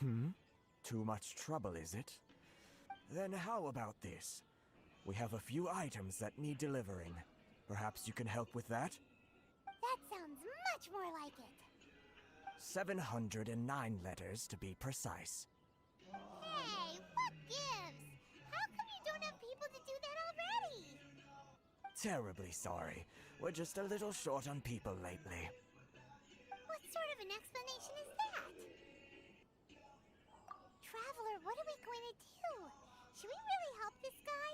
wrong? Too much trouble, is it? Then how about this? We have a few items that need delivering. Perhaps you can help with that? That sounds much more like it. 709 letters to be precise. Hey, what gives? How come you don't have people to do that already? Terribly sorry. We're just a little short on people lately. What sort of an explanation is that? Traveler, what are we going to do? Should we really help this guy?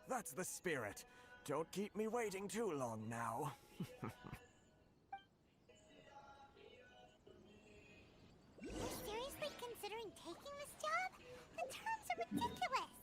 That's the spirit. Don't keep me waiting too long now. You're seriously considering taking this job? The terms are ridiculous.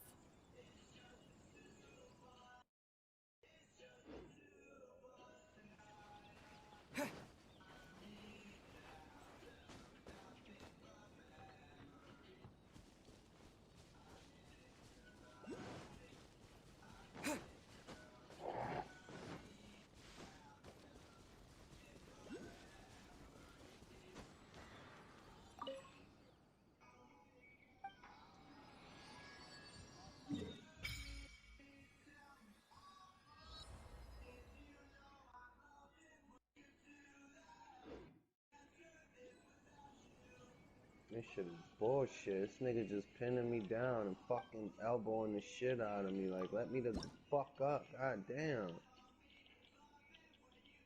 This shit is bullshit. This nigga just pinning me down and fucking elbowing the shit out of me. Like, let me the fuck up. God damn.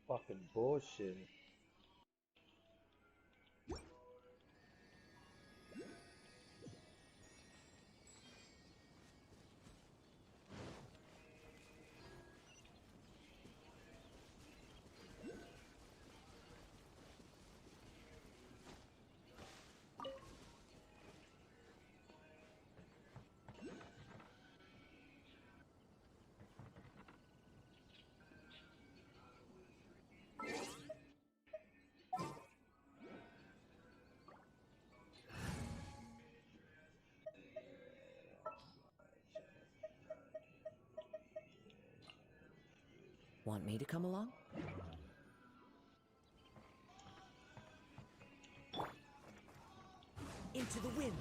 Fucking bullshit. Want me to come along? Into the wind!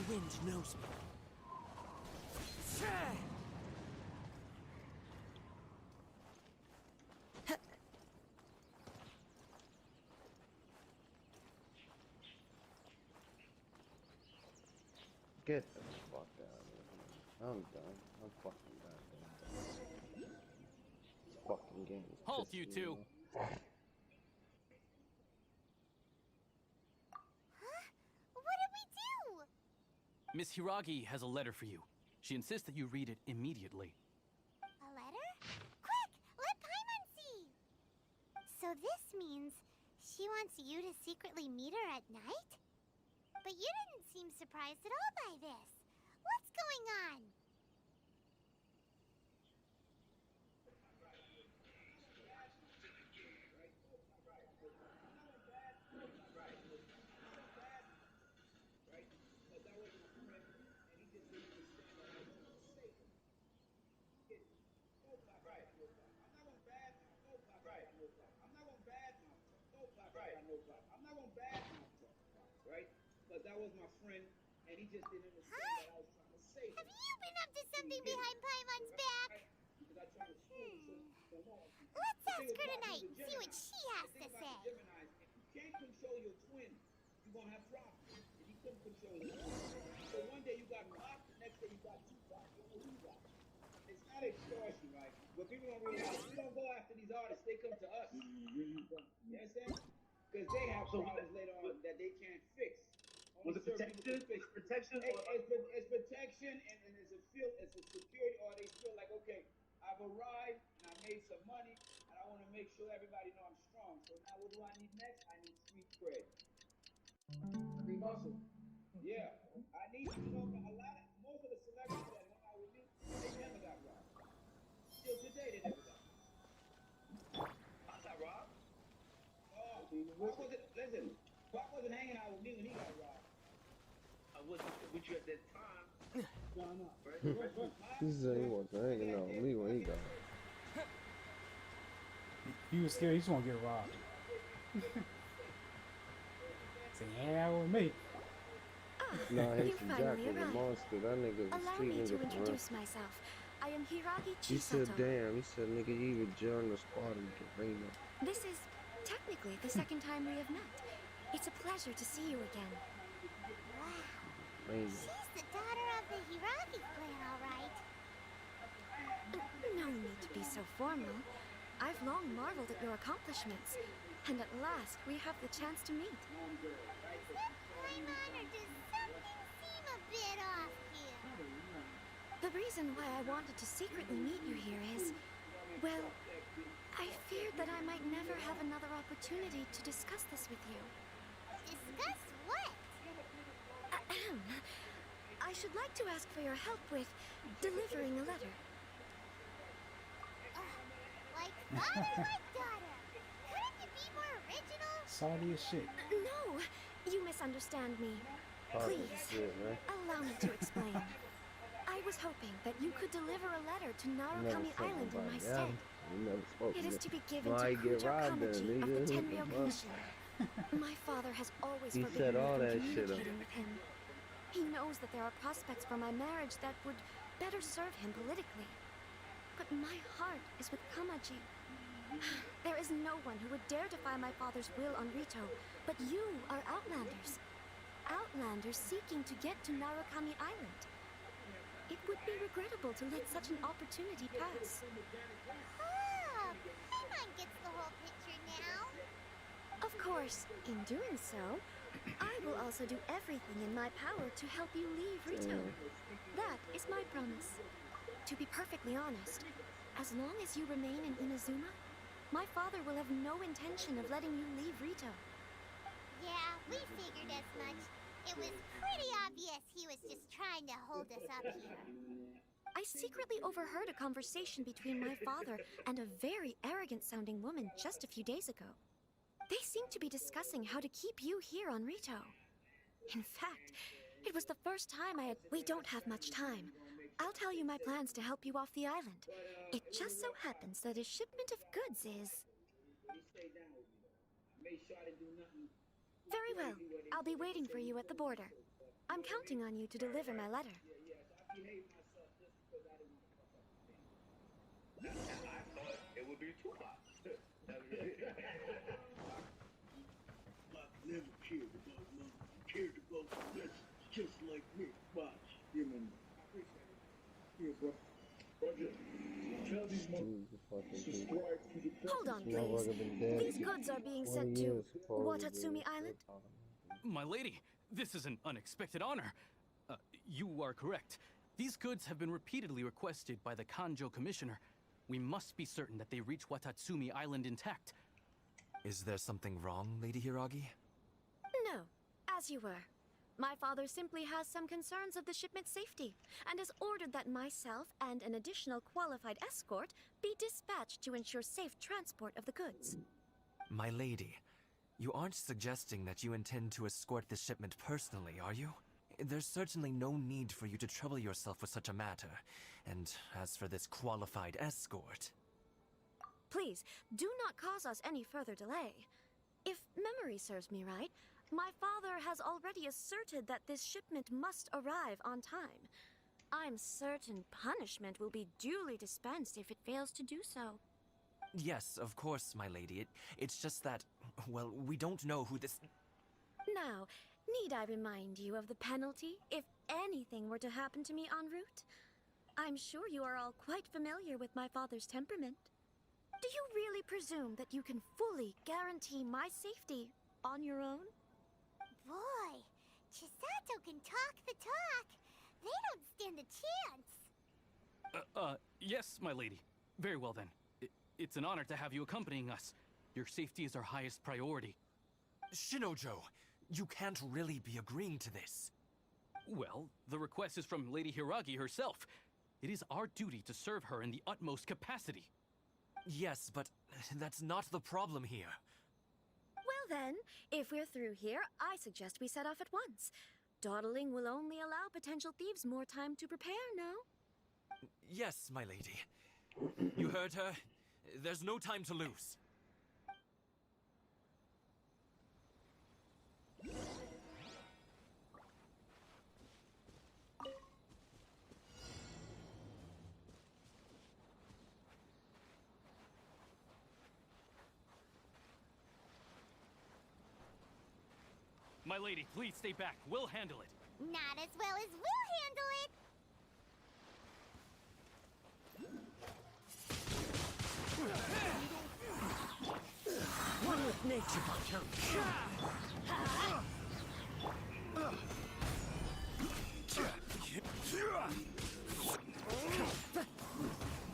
wind knows me. Get the fuck out of here. I'm done. I'm fucking goddamn done. This fucking game is Halt, pissing you me two. off. What did we do? Miss Hiragi has a letter for you. She insists that you read it immediately. A letter? Quick, let Paimon see. So this means she wants you to secretly meet her at night? But you didn't seem surprised at all by this. What's going on? Because that was my friend, and he just didn't understand that I was trying to save him. Have you been up to something behind Paimon's back? Let's ask her tonight and see what she has to say. If you can't control your twin, you're going to have problems. And you couldn't control your twin. So one day you got Rock, the next day you got Tupac, you know who you got. It's not extortion, right? But people don't realize, we don't go after these artists, they come to us. You understand? Because they have problems later on that they can't fix. Was it protection? Protection? It's protection, and it's a security, or they feel like, okay, I've arrived and I made some money, and I want to make sure everybody know I'm strong. So now what do I need next? I need street cred. I need muscle. Yeah, I need, you know, most of the celebrities that hung out with me, they never got robbed. Still today, they never got robbed. I got robbed? Oh, listen, Pop wasn't hanging out with me when he got robbed. I wasn't with you at that time. He said he wasn't hanging out with me when he got it. He was scared. He just want to get robbed. Say, hang out with me. Nah, You he's finally Jack was a arrived. monster. That nigga was a Allow street me to nigga for real. introduce myself. I am Hiragi He said, Chisato. damn. He said, nigga, you even joined the squad and get ring up. This is technically the second time we have met. It's a pleasure to see you again. Wow. Man. She's the daughter of the Hiragi clan, all right. No need to be so formal. I've long marveled at your accomplishments, and at last we have the chance to meet. Is that Paimon, or does something seem a bit off here? The reason why I wanted to secretly meet you here is, well, I feared that I might never have another opportunity to discuss this with you. Discuss what? Ahem. I should like to ask for your help with delivering a letter. Like father, like daughter. Couldn't you be more original? Salty as shit. No, you misunderstand me. Please, allow me to explain. I was hoping that you could deliver a letter to Narukami Island in my stead. It is to be given to Kujo Kamaji of the Tenryo Commission. My father has always He forbidden said all me from that shit up. communicating with him. He knows that there are prospects for my marriage that would better serve him politically. But my heart is with Kamaji. There is no one who would dare defy my father's will on Rito, but you are Outlanders. Outlanders seeking to get to Narukami Island. It would be regrettable to let such an opportunity pass. Ah, Paimon gets the whole picture now. Of course, in doing so, I will also do everything in my power to help you leave Rito. That is my promise. To be perfectly honest, as long as you remain in Inazuma, my father will have no intention of letting you leave Rito. Yeah, we figured as much. It was pretty obvious he was just trying to hold us up here. I secretly overheard a conversation between my father and a very arrogant-sounding woman just a few days ago. They seemed to be discussing how to keep you here on Rito. In fact, it was the first time I had... We don't have much time. I'll tell you my plans to help you off the island. It just so happens that a shipment of goods is... Very well. I'll be waiting for you at the border. I'm counting on you to deliver my letter. I behaved myself just because I didn't want to fuck up the thing. I thought it would be too hot. Like never cared about money. Cared about the message, just like me. Watch. Give me. I appreciate it. Here, bro. Roger. Tell these motherfuckers subscribe to the Hold on, please. These goods are being sent to Watatsumi Island. My lady, this is an unexpected honor. You are correct. These goods have been repeatedly requested by the Kanjo Commissioner. We must be certain that they reach Watatsumi Island intact. Is there something wrong, Lady Hiragi? No, as you were. My father simply has some concerns of the shipment's safety, and has ordered that myself and an additional qualified escort be dispatched to ensure safe transport of the goods. My lady, you aren't suggesting that you intend to escort this shipment personally, are you? There's certainly no need for you to trouble yourself with such a matter. And as for this qualified escort... Please, do not cause us any further delay. If memory serves me right, my father has already asserted that this shipment must arrive on time. I'm certain punishment will be duly dispensed if it fails to do so. Yes, of course, my lady. It's just that, well, we don't know who this... Now, need I remind you of the penalty if anything were to happen to me en route? I'm sure you are all quite familiar with my father's temperament. Do you really presume that you can fully guarantee my safety on your own? Boy, Chisato can talk the talk. They don't stand a chance. Yes, my lady. Very well then. It's an honor to have you accompanying us. Your safety is our highest priority. Shinojo, you can't really be agreeing to this. Well, the request is from Lady Hiragi herself. It is our duty to serve her in the utmost capacity. Yes, but that's not the problem here. Well then, if we're through here, I suggest we set off at once. Dawdling will only allow potential thieves more time to prepare, no? Yes, my lady. You heard her. There's no time to lose. My lady, please stay back. We'll handle it. Not as well as we'll handle it. One with nature.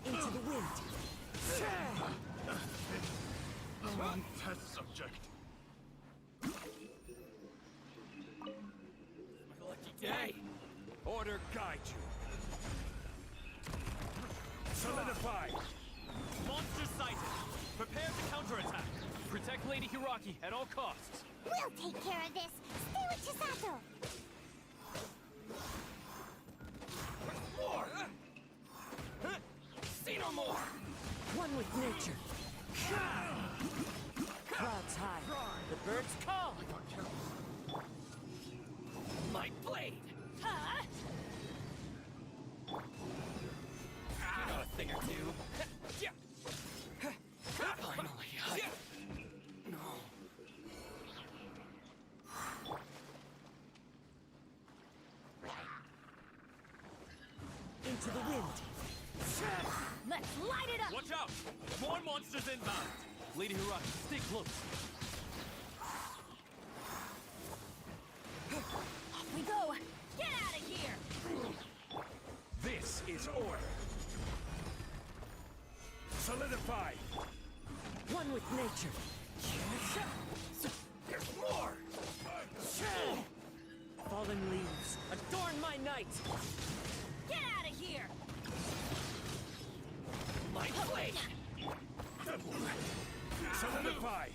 Into the wind. On test subject. Day! Order guide you. Solidify! Monster sighted! Prepare to counterattack! Protect Lady Hiragi at all costs! We'll take care of this. Stay with Chisato. More! See no more! One with nature. Clouds high. The birds call. My blade! Huh? You know a thing or two. Finally, No. Into the wind. Let's light it up! Watch out! More monsters inbound! Lady Hiragi, stay close. Off we go! Get out of here! This is order. Solidify! One with nature. There's more! Fallen leaves, adorn my night! Get out of here! My blade! Solidify!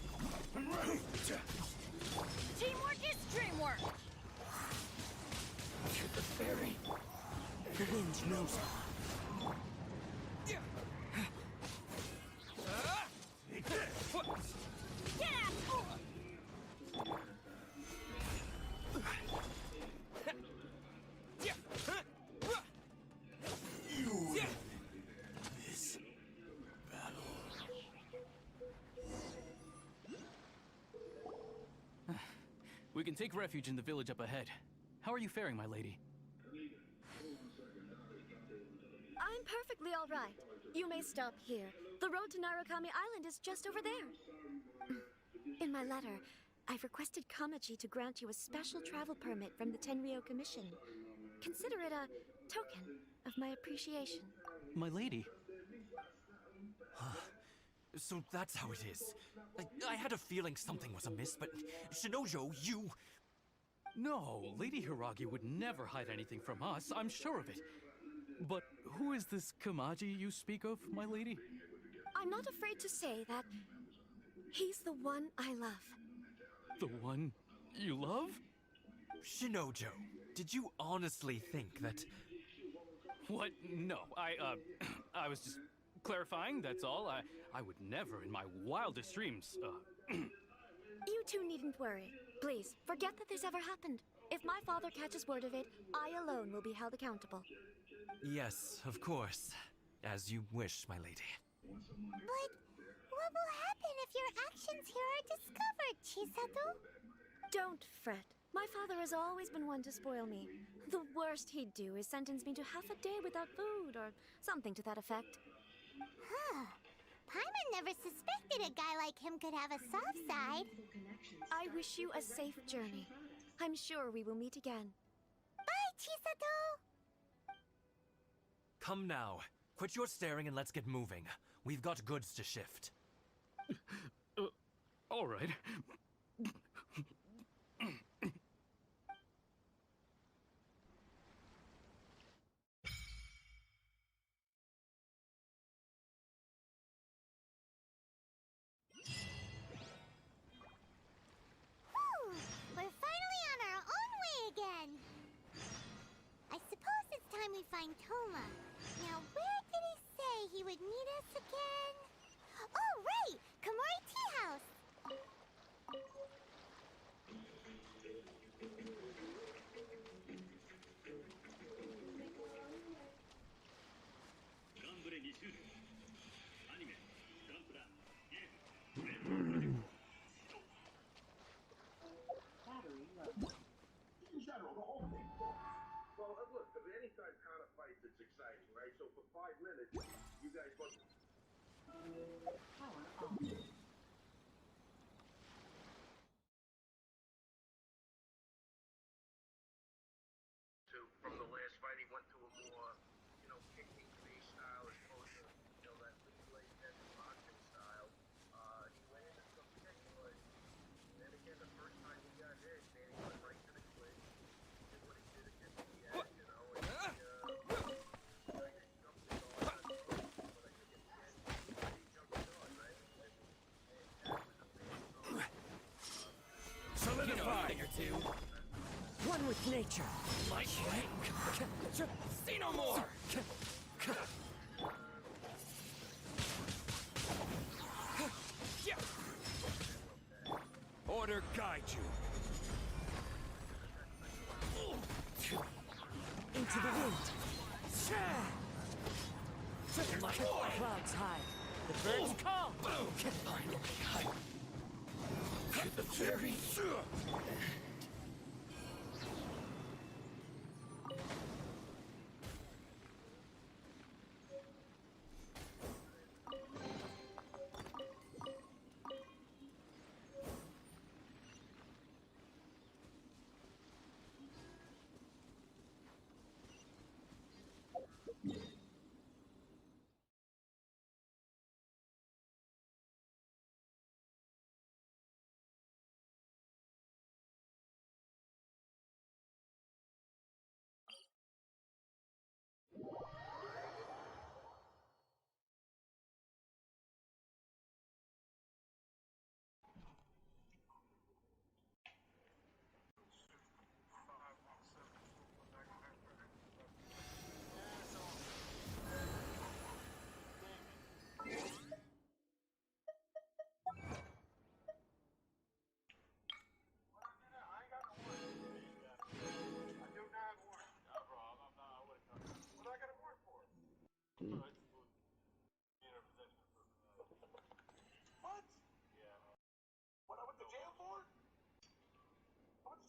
Teamwork is dreamwork! Shoot the fairy! The wind knows it. Get out! We can take refuge in the village up ahead. How are you faring, my lady? I'm perfectly all right. You may stop here. The road to Narukami Island is just over there. In my letter, I've requested Kamaji to grant you a special travel permit from the Tenryou Commission. Consider it a token of my appreciation. My lady? So that's how it is. I had a feeling something was amiss, but Shinojo, you... No, Lady Hiragi would never hide anything from us, I'm sure of it. But who is this Kamaji you speak of, my lady? I'm not afraid to say that he's the one I love. The one you love? Shinojo, did you honestly think that... What? No, I was just clarifying, that's all. I would never in my wildest dreams, You two needn't worry. Please, forget that this ever happened. If my father catches word of it, I alone will be held accountable. Yes, of course. As you wish, my lady. But what will happen if your actions here are discovered, Chisato? Don't fret. My father has always been one to spoil me. The worst he'd do is sentence me to half a day without food, or something to that effect. Huh. Paimon never suspected a guy like him could have a soft side. I wish you a safe journey. I'm sure we will meet again. Bye, Chisato! Come now. Quit your staring and let's get moving. We've got goods to shift. All right. We're finally on our own way again. I suppose it's time we find Toma. Now, where did he say he would meet us again? Oh, right! Komori Tea House! In general, the whole thing. Well, look, anytime Kana fights, it's exciting, right? So for 5 minutes, you guys want... From the last fight, he went to a more, kicking face style as opposed to, that leeway heavy boxing style. He went into some kick, but then again, the first time he got hit, man, he went right to the clinch. He did what he did against the and he, jumped his arm, but I think at the end, he jumped his arm, right? And that was a big Solidify! Or two. One with nature. My king. See no more. Order guide you. Into the wind. My clouds high. The birds come. Finally, I'm the very... What? What I went to jail for? I went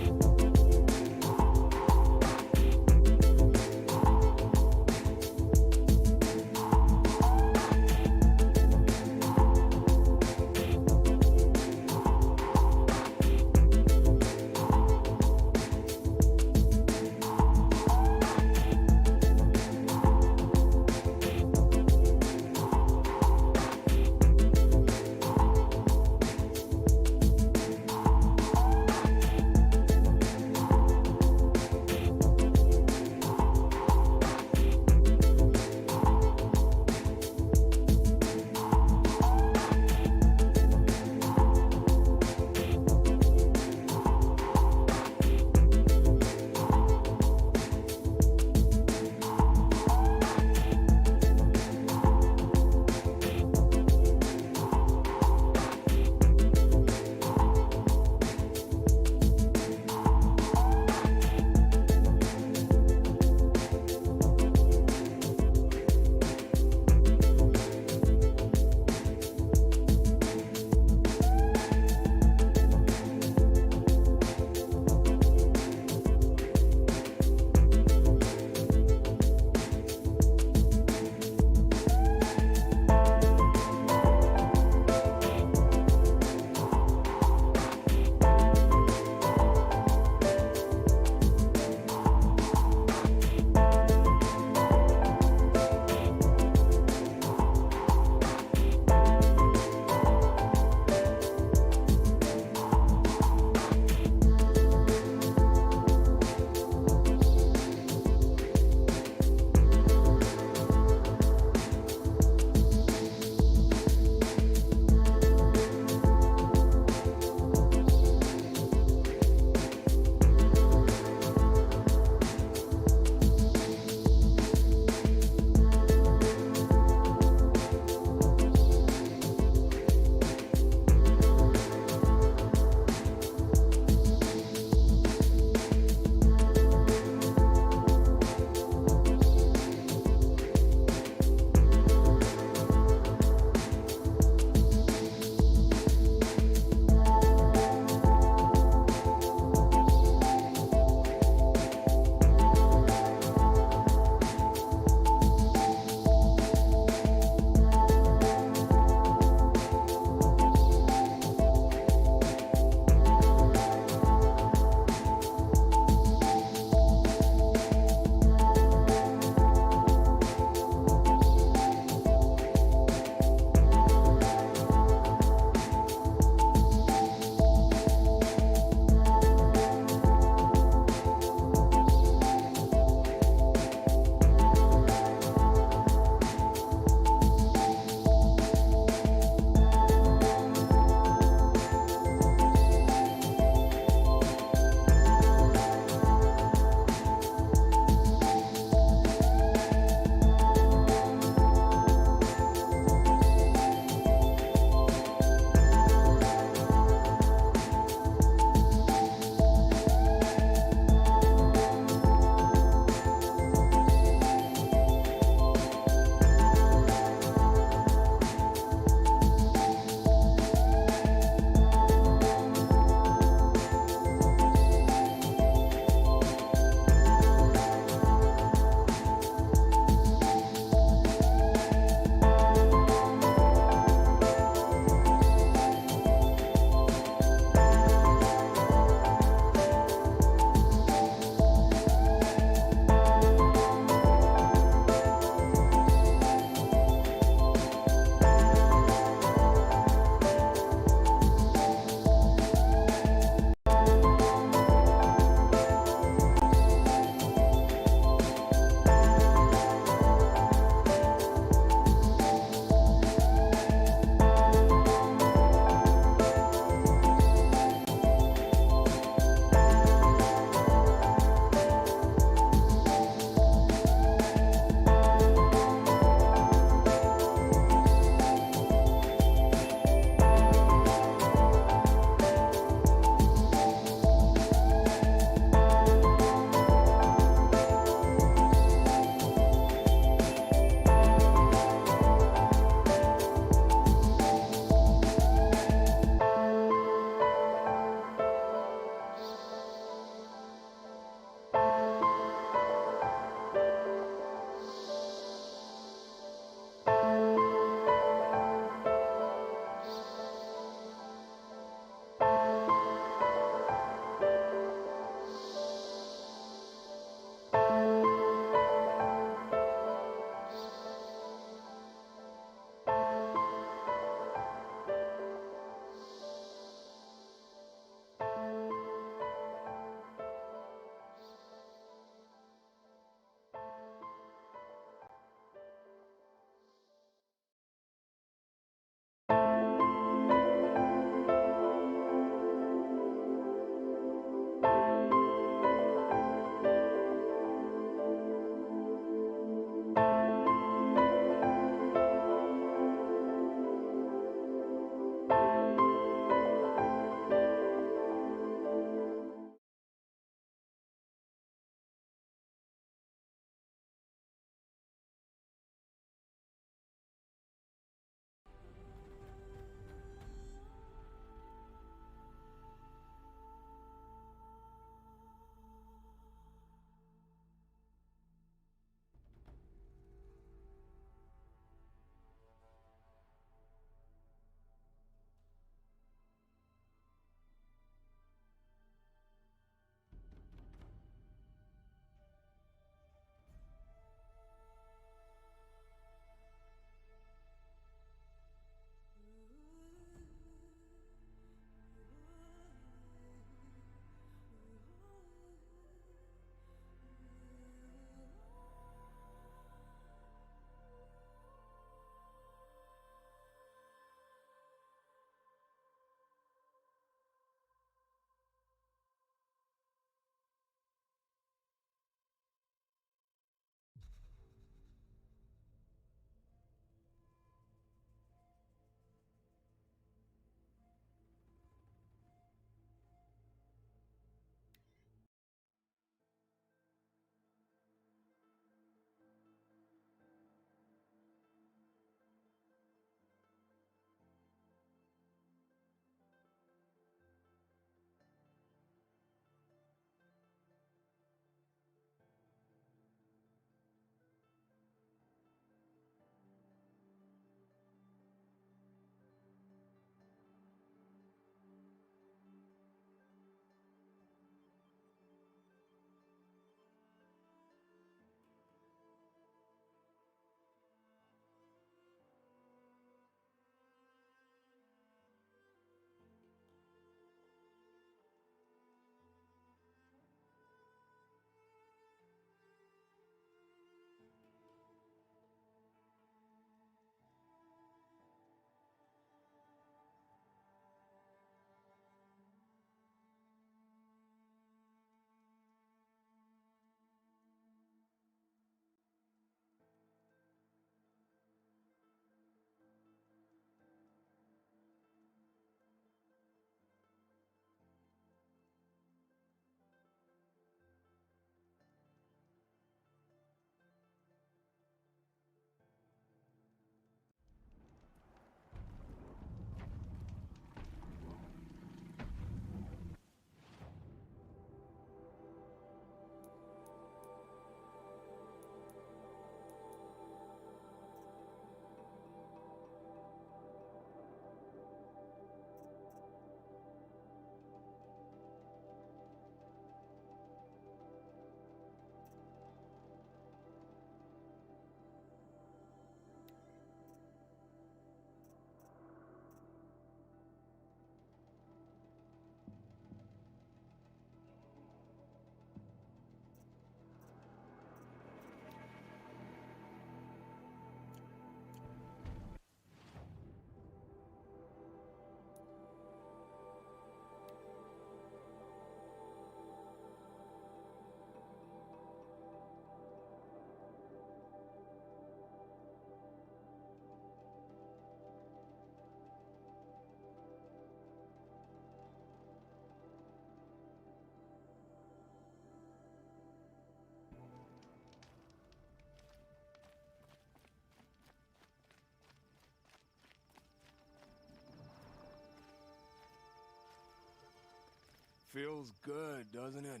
Feels good, doesn't it?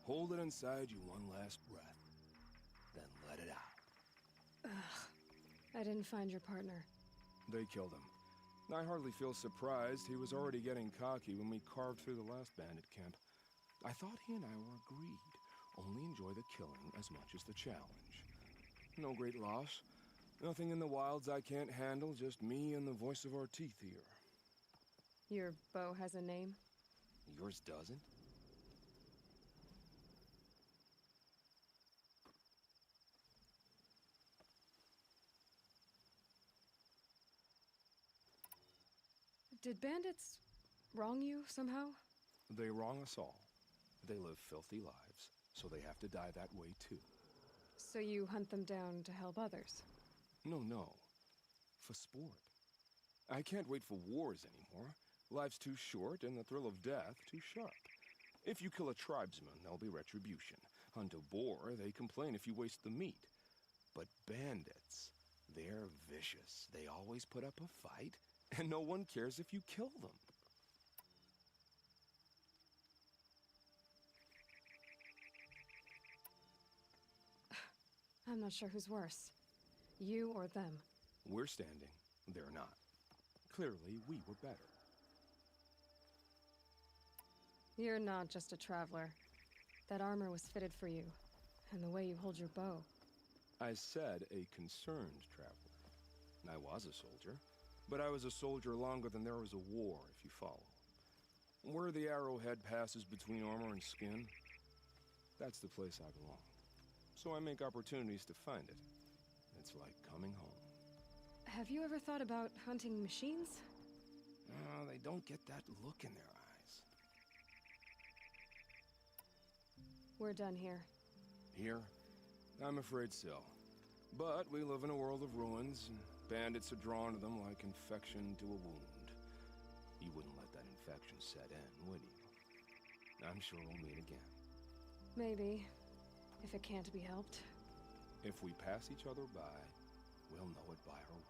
Hold it inside you one last breath, then let it out. Ugh. I didn't find your partner. They killed him. I hardly feel surprised. He was already getting cocky when we carved through the last bandit camp. I thought he and I were agreed. Only enjoy the killing as much as the challenge. No great loss. Nothing in the wilds I can't handle, just me and the voice of our teeth here. Your bow has a name? Yours doesn't? Did bandits wrong you somehow? They wrong us all. They live filthy lives, so they have to die that way too. So you hunt them down to help others? No. For sport. I can't wait for wars anymore. Life's too short and the thrill of death too sharp. If you kill a tribesman, there'll be retribution. Hunt a boar, they complain if you waste the meat. But bandits, they're vicious. They always put up a fight, and no one cares if you kill them. I'm not sure who's worse. You or them. We're standing. They're not. Clearly, we were better. You're not just a traveler. That armor was fitted for you, and the way you hold your bow. I said a concerned traveler. I was a soldier, but I was a soldier longer than there was a war, if you follow. Where the arrowhead passes between armor and skin, that's the place I belong. So I make opportunities to find it. It's like coming home. Have you ever thought about hunting machines? They don't get that look in their eyes. We're done here. Here? I'm afraid so. But we live in a world of ruins, and bandits are drawn to them like infection to a wound. You wouldn't let that infection set in, would you? I'm sure we'll meet again. Maybe. If it can't be helped. If we pass each other by, we'll know it by our work.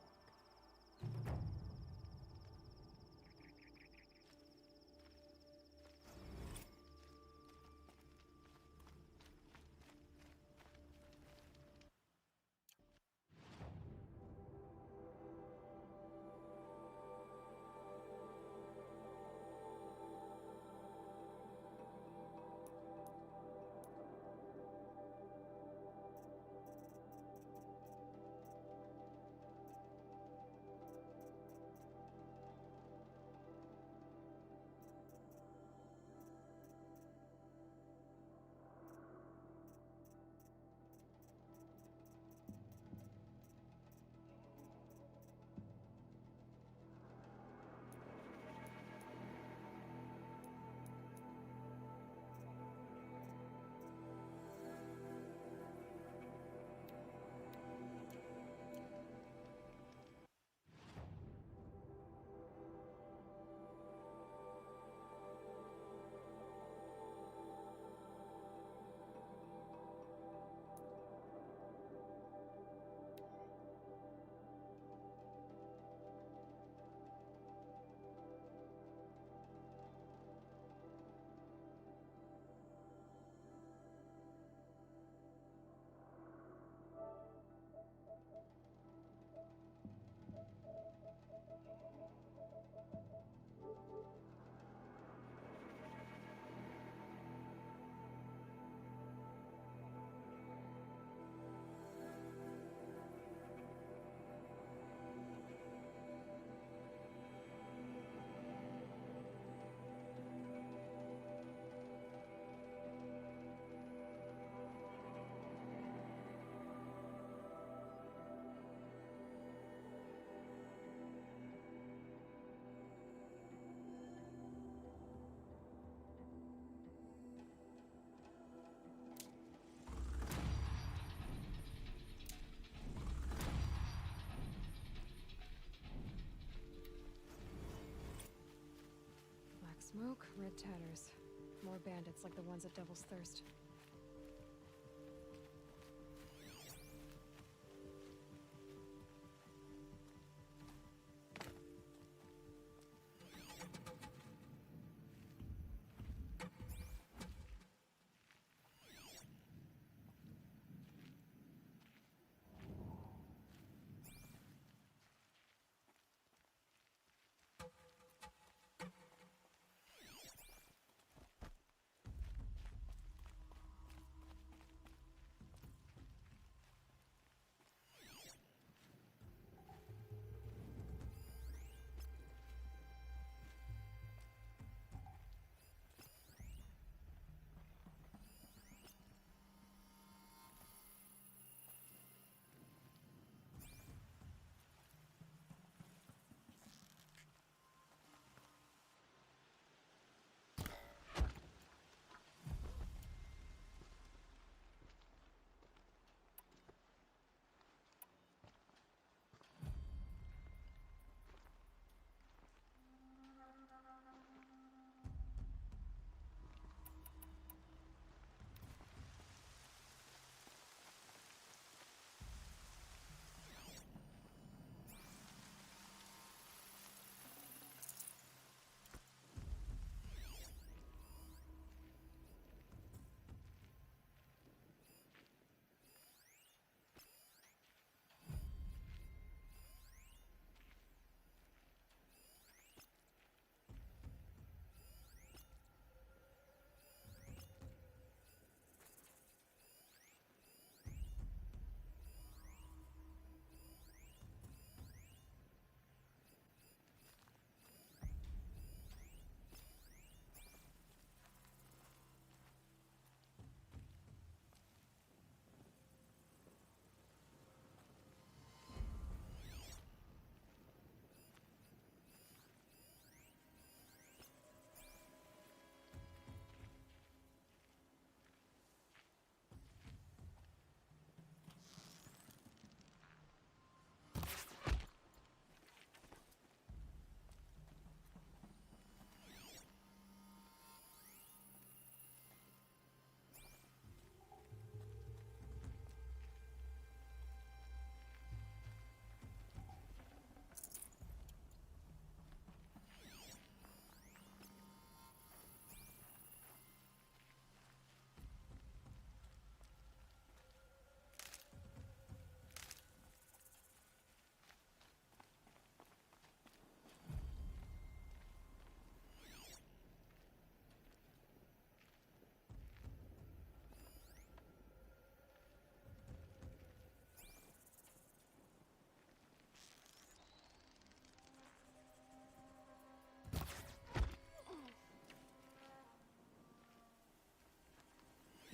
Smoke, red tatters. More bandits like the ones at Devil's Thirst.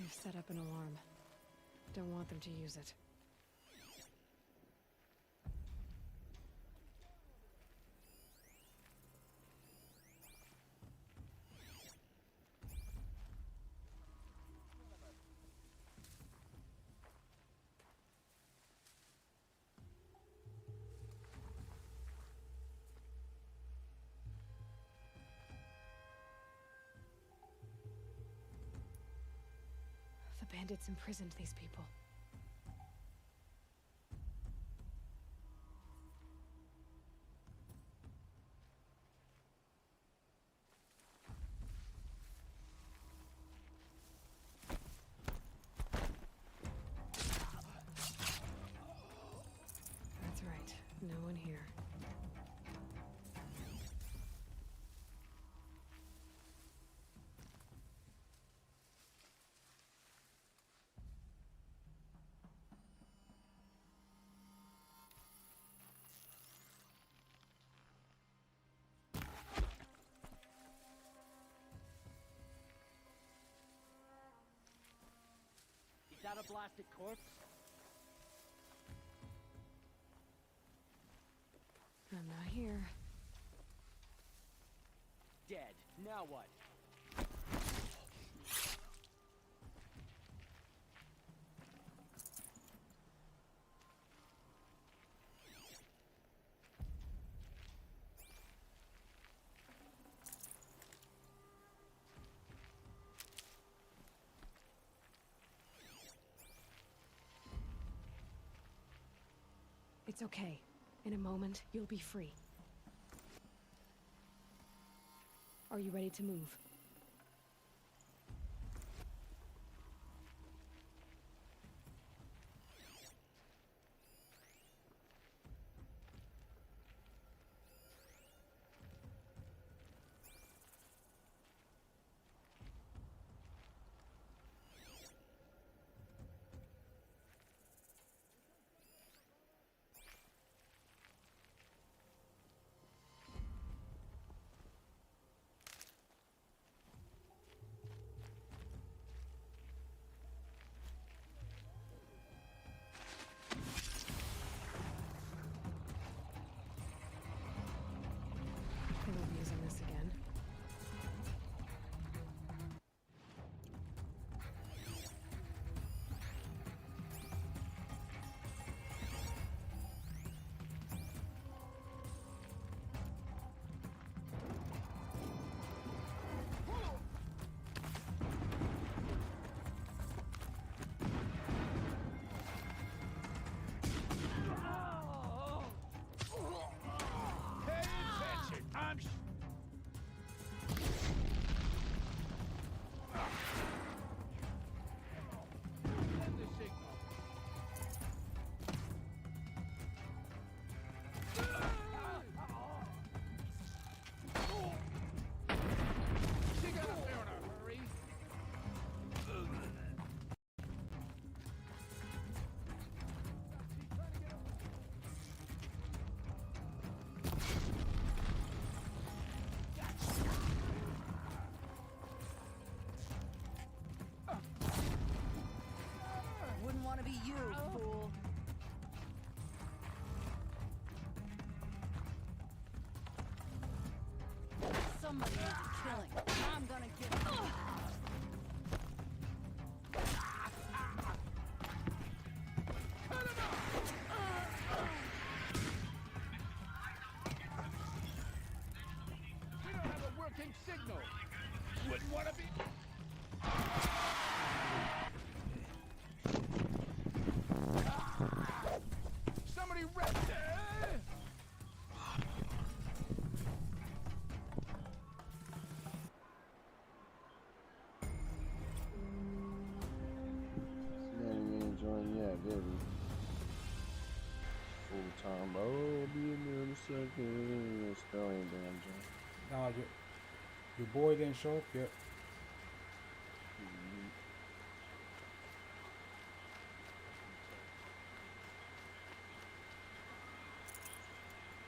I've set up an alarm. Don't want them to use it. The bandits imprisoned these people. That's right. No one here. Is that a blasted corpse? I'm not here. Dead. Now what? It's okay. In a moment, you'll be free. Are you ready to move? They won't be using this again. Pay attention. I'm send the signal. She got up there in a hurry. Wouldn't want to be you, fool. Somebody needs killing. I'm gonna get it. We don't have a working signal. Wouldn't want to be. Somebody rest it. He ain't even joined yet, did he? Full time, bro. Be in there in a second. Still ain't damn joint. Nah, your boy didn't show up yet.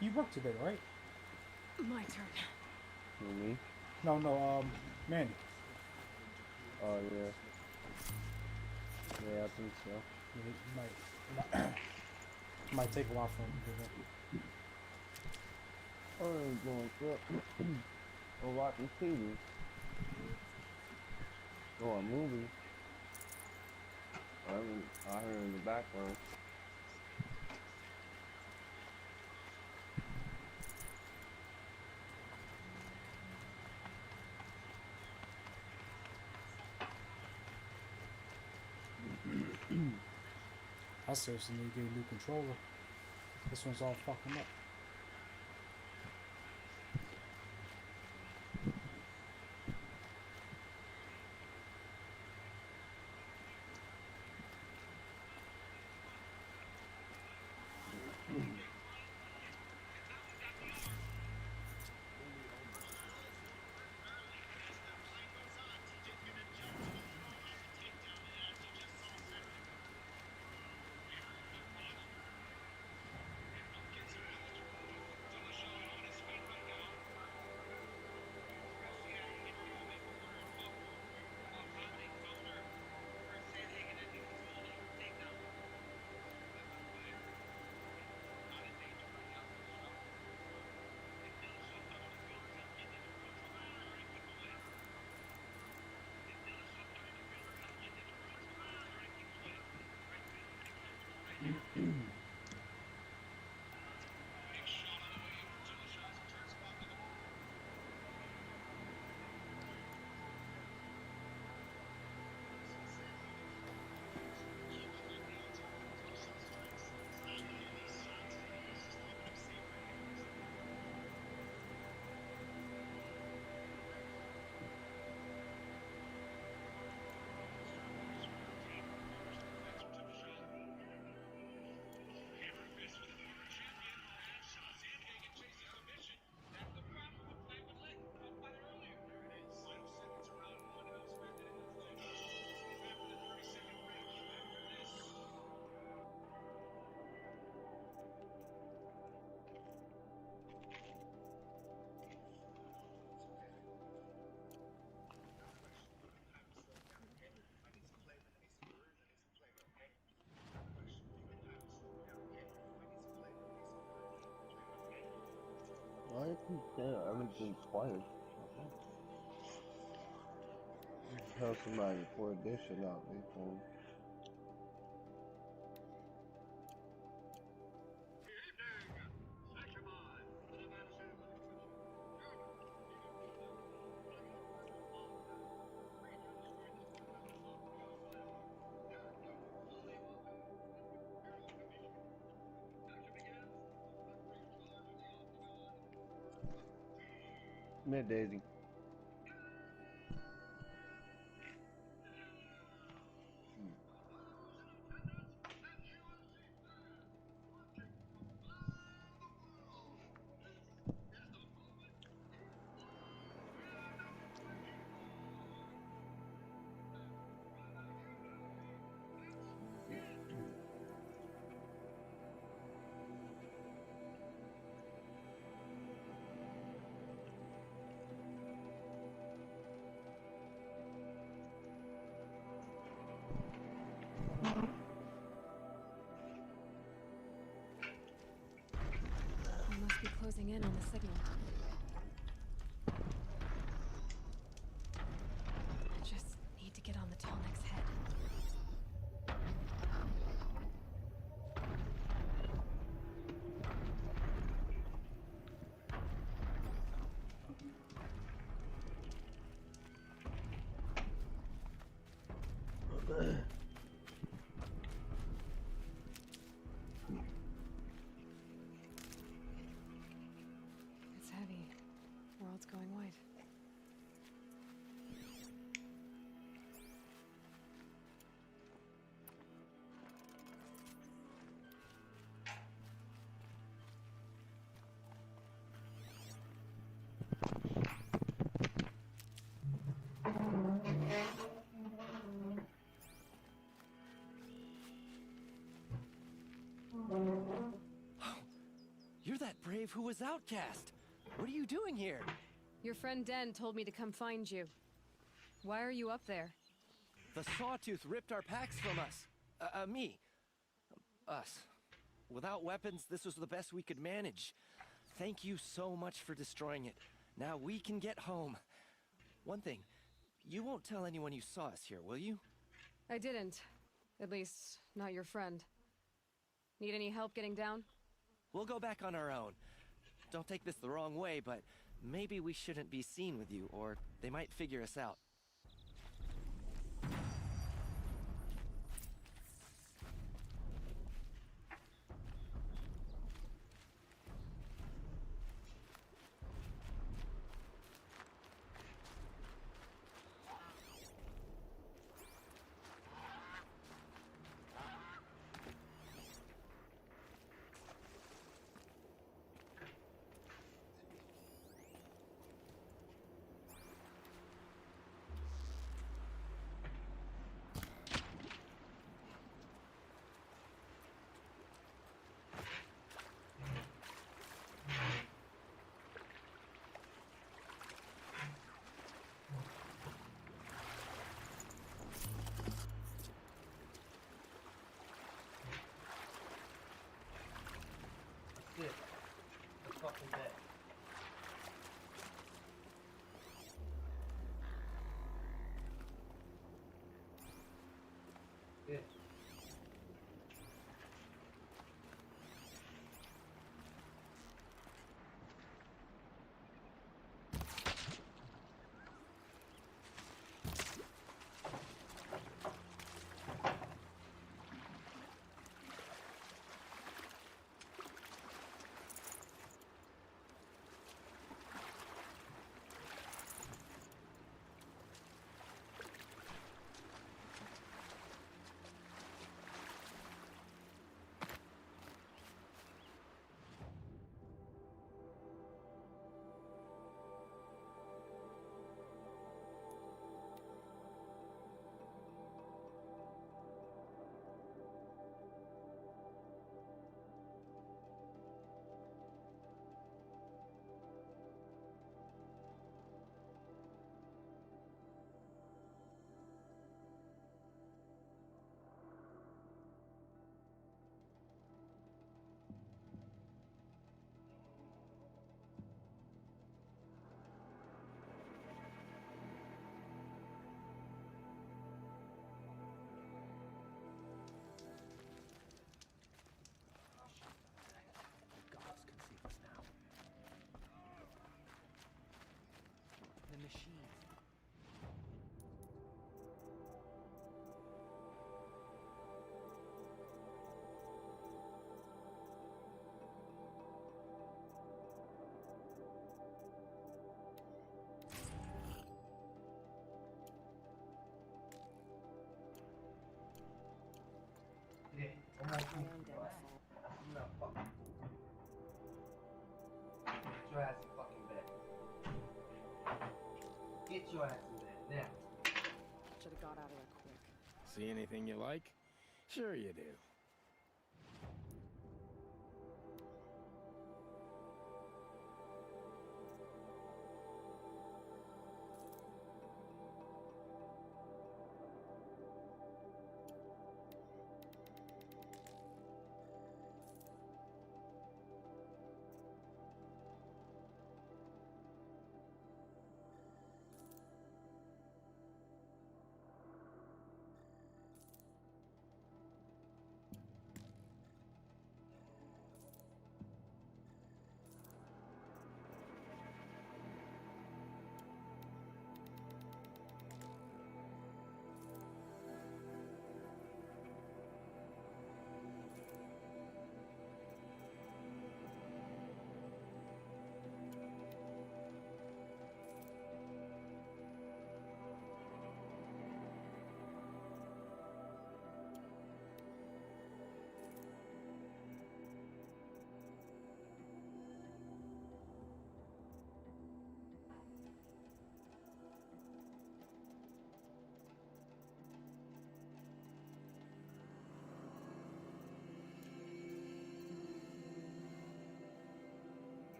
You work today, right? My turn. Who, me? No, Mandy. Oh, yeah. Yeah, I think so. Yeah, might take a while for him to get I ain't going to or watching TV. Or a movie. I heard in the background. I seriously need to get a new controller. This one's all fucking up. Why is he saying everything twice? Tell somebody before this shit out their phone. Mid Daisy. We must be closing in on the signal. I just need to get on the Tallneck's head. It's heavy. World's going white. You're that brave who was outcast. What are you doing here? Your friend Den told me to come find you. Why are you up there? The Sawtooth ripped our packs from us. Me. Us. Without weapons, this was the best we could manage. Thank you so much for destroying it. Now we can get home. One thing, you won't tell anyone you saw us here, will you? I didn't. At least, not your friend. Need any help getting down? We'll go back on our own. Don't take this the wrong way, but maybe we shouldn't be seen with you, or they might figure us out. The fucking bed. Yeah. Yeah, I'm not fucking. Get your ass in fucking bed. Get your ass in bed now. Should've got out of there quick. See anything you like? Sure you do.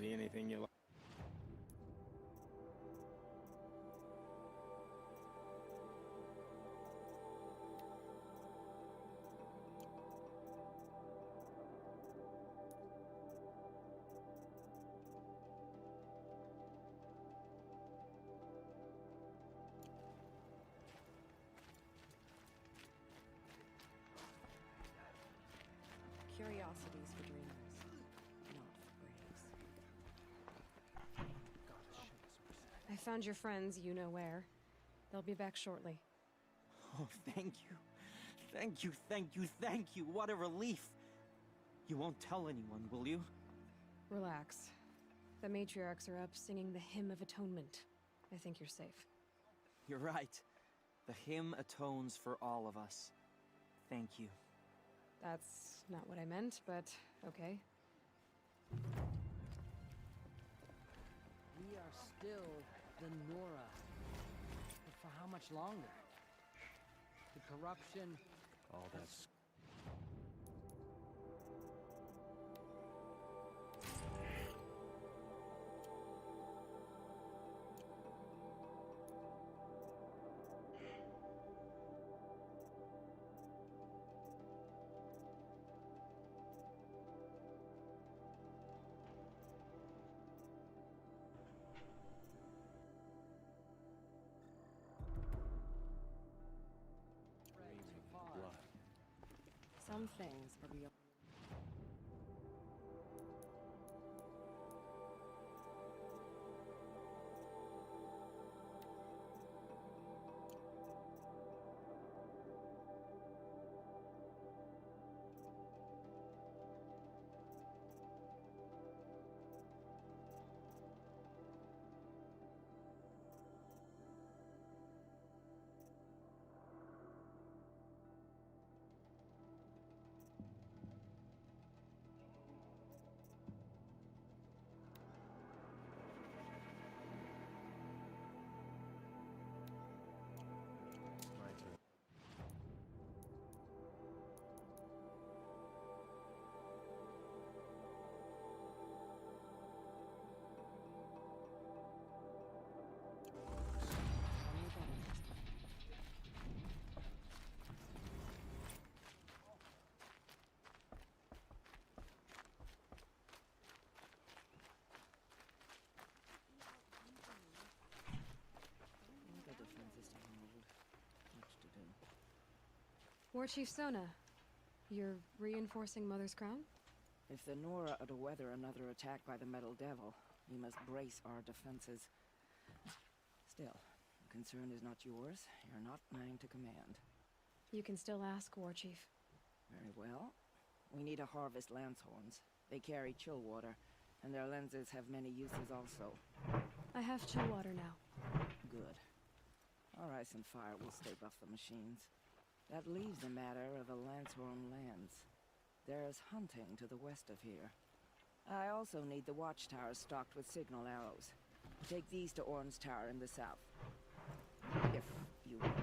See anything you like? Curiosities for dreamers, not for braves. I found your friends, you know where. They'll be back shortly. Oh, thank you. Thank you, thank you, thank you. What a relief. You won't tell anyone, will you? Relax. The matriarchs are up singing the Hymn of Atonement. I think you're safe. You're right. The hymn atones for all of us. Thank you. That's not what I meant, but okay. We are still the Nora. But for how much longer? The corruption... All that's... Some things are beyond... War Chief Sona, you're reinforcing Mother's Crown? If the Nora are to weather another attack by the Metal Devil, we must brace our defenses. Still, the concern is not yours. You're not mine to command. You can still ask, War Chief. Very well. We need to harvest Lancehorns. They carry chill water, and their lenses have many uses also. I have chill water now. Good. Our ice and fire will stay off the machines. That leaves the matter of the Lancehorn lands. There's hunting to the west of here. I also need the watchtowers stocked with signal arrows. Take these to Orn's Tower in the south. If you want.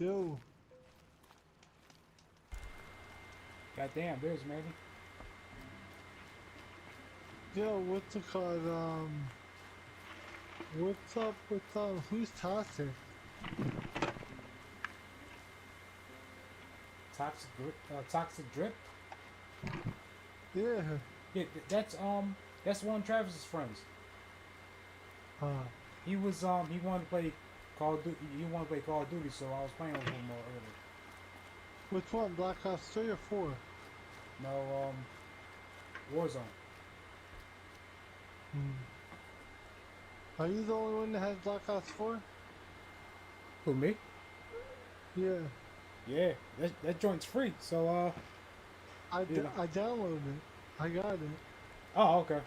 Yo. Goddamn, there's Manny. Yo, what's it called? What's up with who's toxic? Toxic drip. Yeah. Yeah, that's one of Travis's friends. He was he wanted to play Call of Duty. He wanted to play Call of Duty, so I was playing with him more earlier. Which one? Black Ops 3 or 4? No, Warzone. Are you the only one that has Black Ops 4? Who, me? Yeah. Yeah, that joint's free, so I You know. downloaded it. I got it. Oh, okay.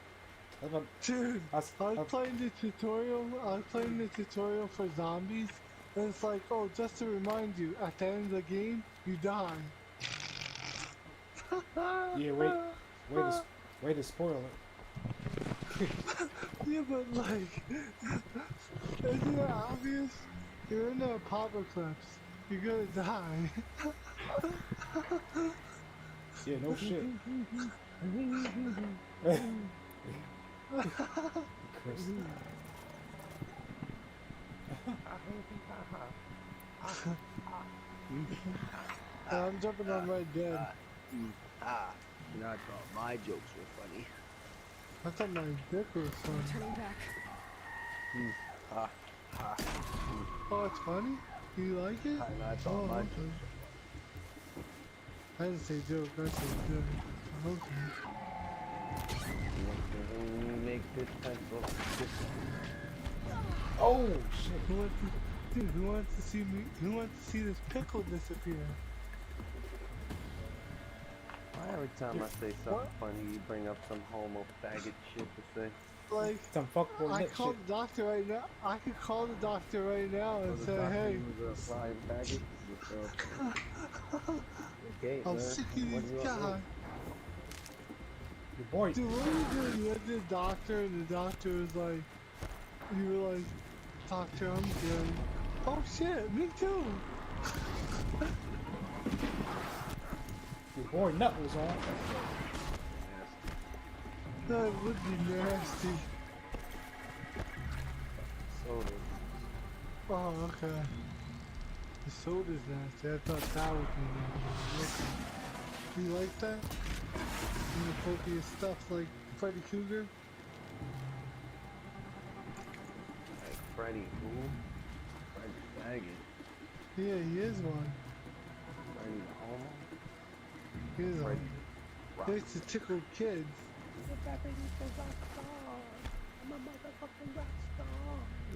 Dude, I was playing the tutorial. I was playing the tutorial for zombies, and it's like, oh, just to remind you, at the end of the game, you die. Yeah, way to spoil it. Yeah, but like, isn't it obvious? You're in an apocalypse. You're gonna die. Yeah, no shit. Chris. I'm jumping on Red Dead. And I thought my jokes were funny. I thought my dick was funny. Turning back. Oh, it's funny? Do you like it? And I thought my okay. I didn't say joke, I said good. Okay. When you make this type of Oh shit! Who wants to see me? Who wants to see this pickle disappear? Why every time I say something funny, you bring up some homo faggot shit to say? Like, some fuckboy I shit. called the doctor right now. I could call the doctor right now and say, hey. Okay, I'm sick of this guy. Your boy. Dude, what are you doing? You went to the doctor and the doctor was like, you were like, doctor, I'm good. Oh shit, me too. Your boy nut was on. That would be nasty. Soda. Oh, okay. The soda's nasty. I thought that would be nasty. Do you like that? Inappropriate stuff like Freddy Krueger? Like Freddy who? Freddy faggot. Yeah, he is one. Freddy the homo? He is Freddy one. He likes to tickle kids.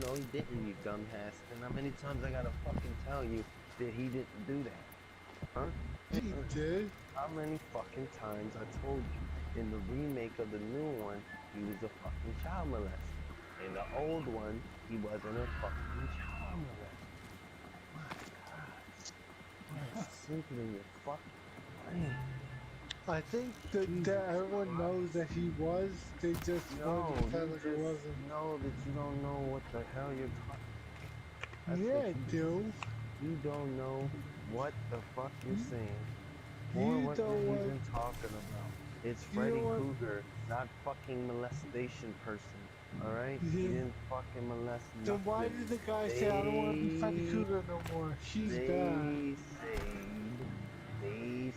No, he didn't, you dumbass. And how many times I gotta fucking tell you that he didn't do that? Huh? He did. How many fucking times I told you in the remake of the new one, he was a fucking child molester. In the old one, he wasn't a fucking child molester. My God. That's simple in your fucking brain. I think that everyone knows that he was. They just wanted to pretend like it wasn't. know that you don't know what the hell you're talking. Yeah, dude. You don't know what the fuck you're saying, You or what don't you're want- even talking about. It's You Freddy know what? Krueger, not fucking molestation person. All right? Yeah. He didn't fucking molest Then nothing. why did the guy say, I don't want to be Freddy Krueger no more? She's They bad. said they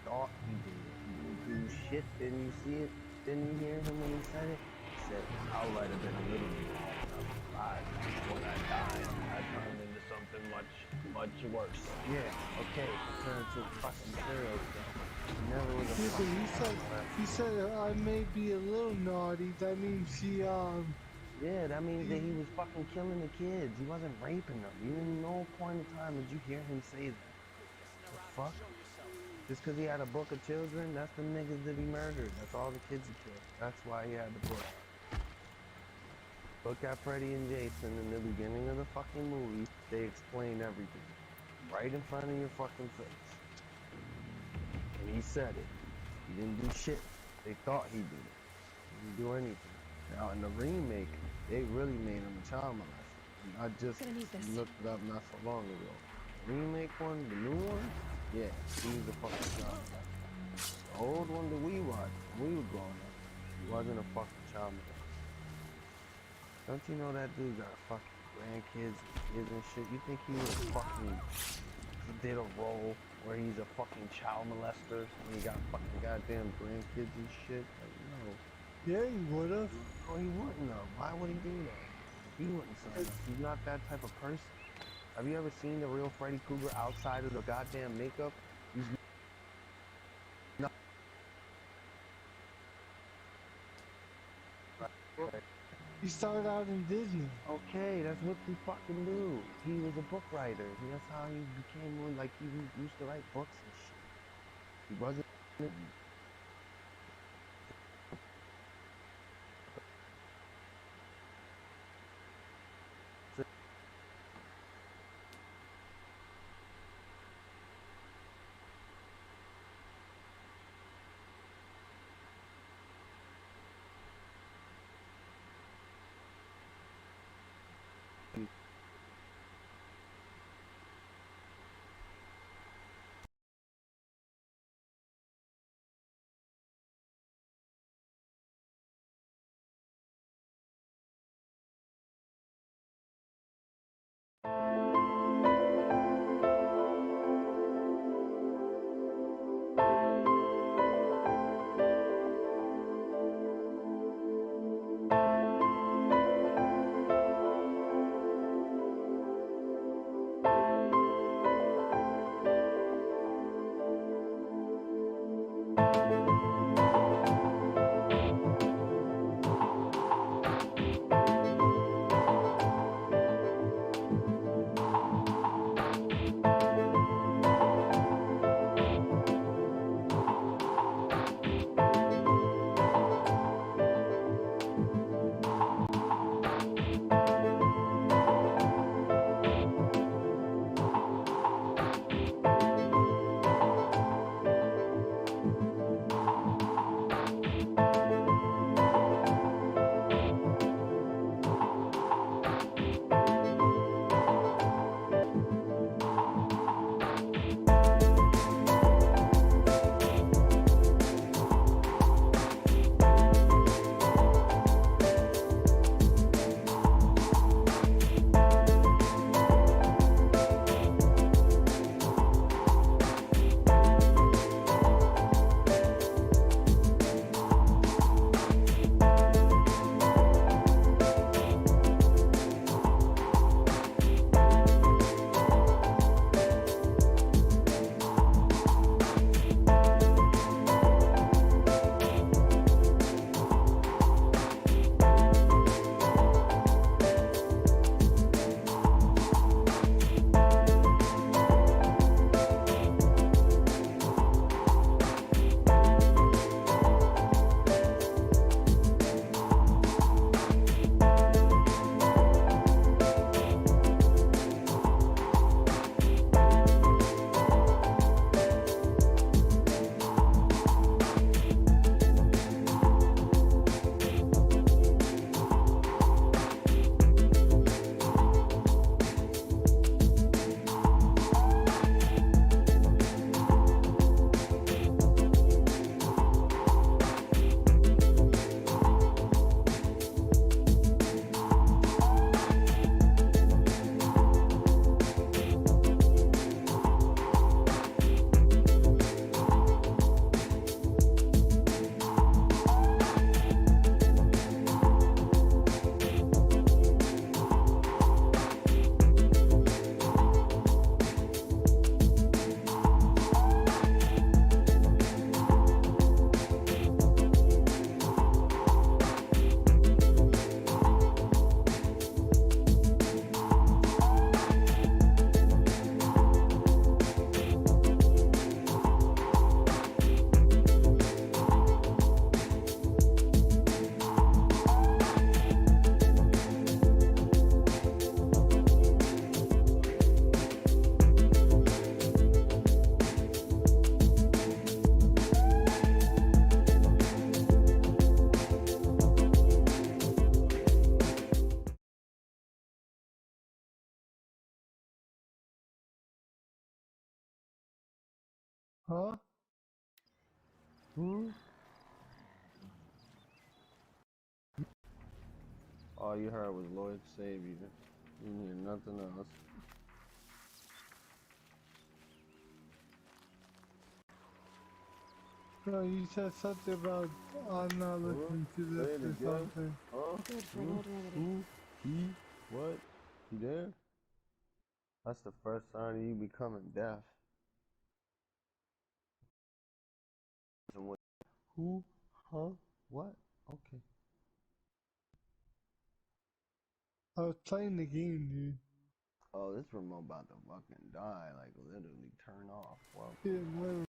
thought he did. He didn't do shit. Didn't you see it? Didn't you hear him when he said it? He said, I might have been a little bit alive when I died. I turned into something much worse. Yeah, okay. Turned to a fucking serial killer. Never was a Yeah, but fucking he said I may be a little naughty. That means she Yeah, that means that he was fucking killing the kids. He wasn't raping them. You didn't no point in time did you hear him say that. The fuck? Just because he had a book of children, that's the niggas that he murdered. That's all the kids he killed. That's why he had the book. Look at Freddy and Jason in the beginning of the fucking movie. They explain everything. Right in front of your fucking face. And he said it. He didn't do shit. They thought he did it. He didn't do anything. Now in the remake, they really made him a child molester. And I just looked it up not so long ago. The remake one, the new one, yeah, he was a fucking child molester. The old one that we watched when we were growing up, he wasn't a fucking child molester. Don't you know that dude got fucking grandkids and kids and shit? You think he was fucking, he did a role where he's a fucking child molester and he got fucking goddamn grandkids and shit? Like, no. Yeah, he would've. No, he wouldn't have. Why would he do that? He wouldn't sign up. He's not that type of person. Have you ever seen the real Freddy Krueger outside of the goddamn makeup? He's not. He started out in Disney. Okay, that's what he fucking do. He was a book writer. That's how he became one. Like, he used to write books and shit. He wasn't. Huh? All you heard was Lord save you. You didn't hear nothing else. No, you said something about I'm not listening to Say this it or again. something. Huh? Good for Who? old remedy. Who? He? What? You there? That's the first sign of you becoming deaf. Who? Huh? What? Okay. I was playing the game, dude. Oh, this remote about to fucking die. Like, literally turn off. Well. Yeah, literally.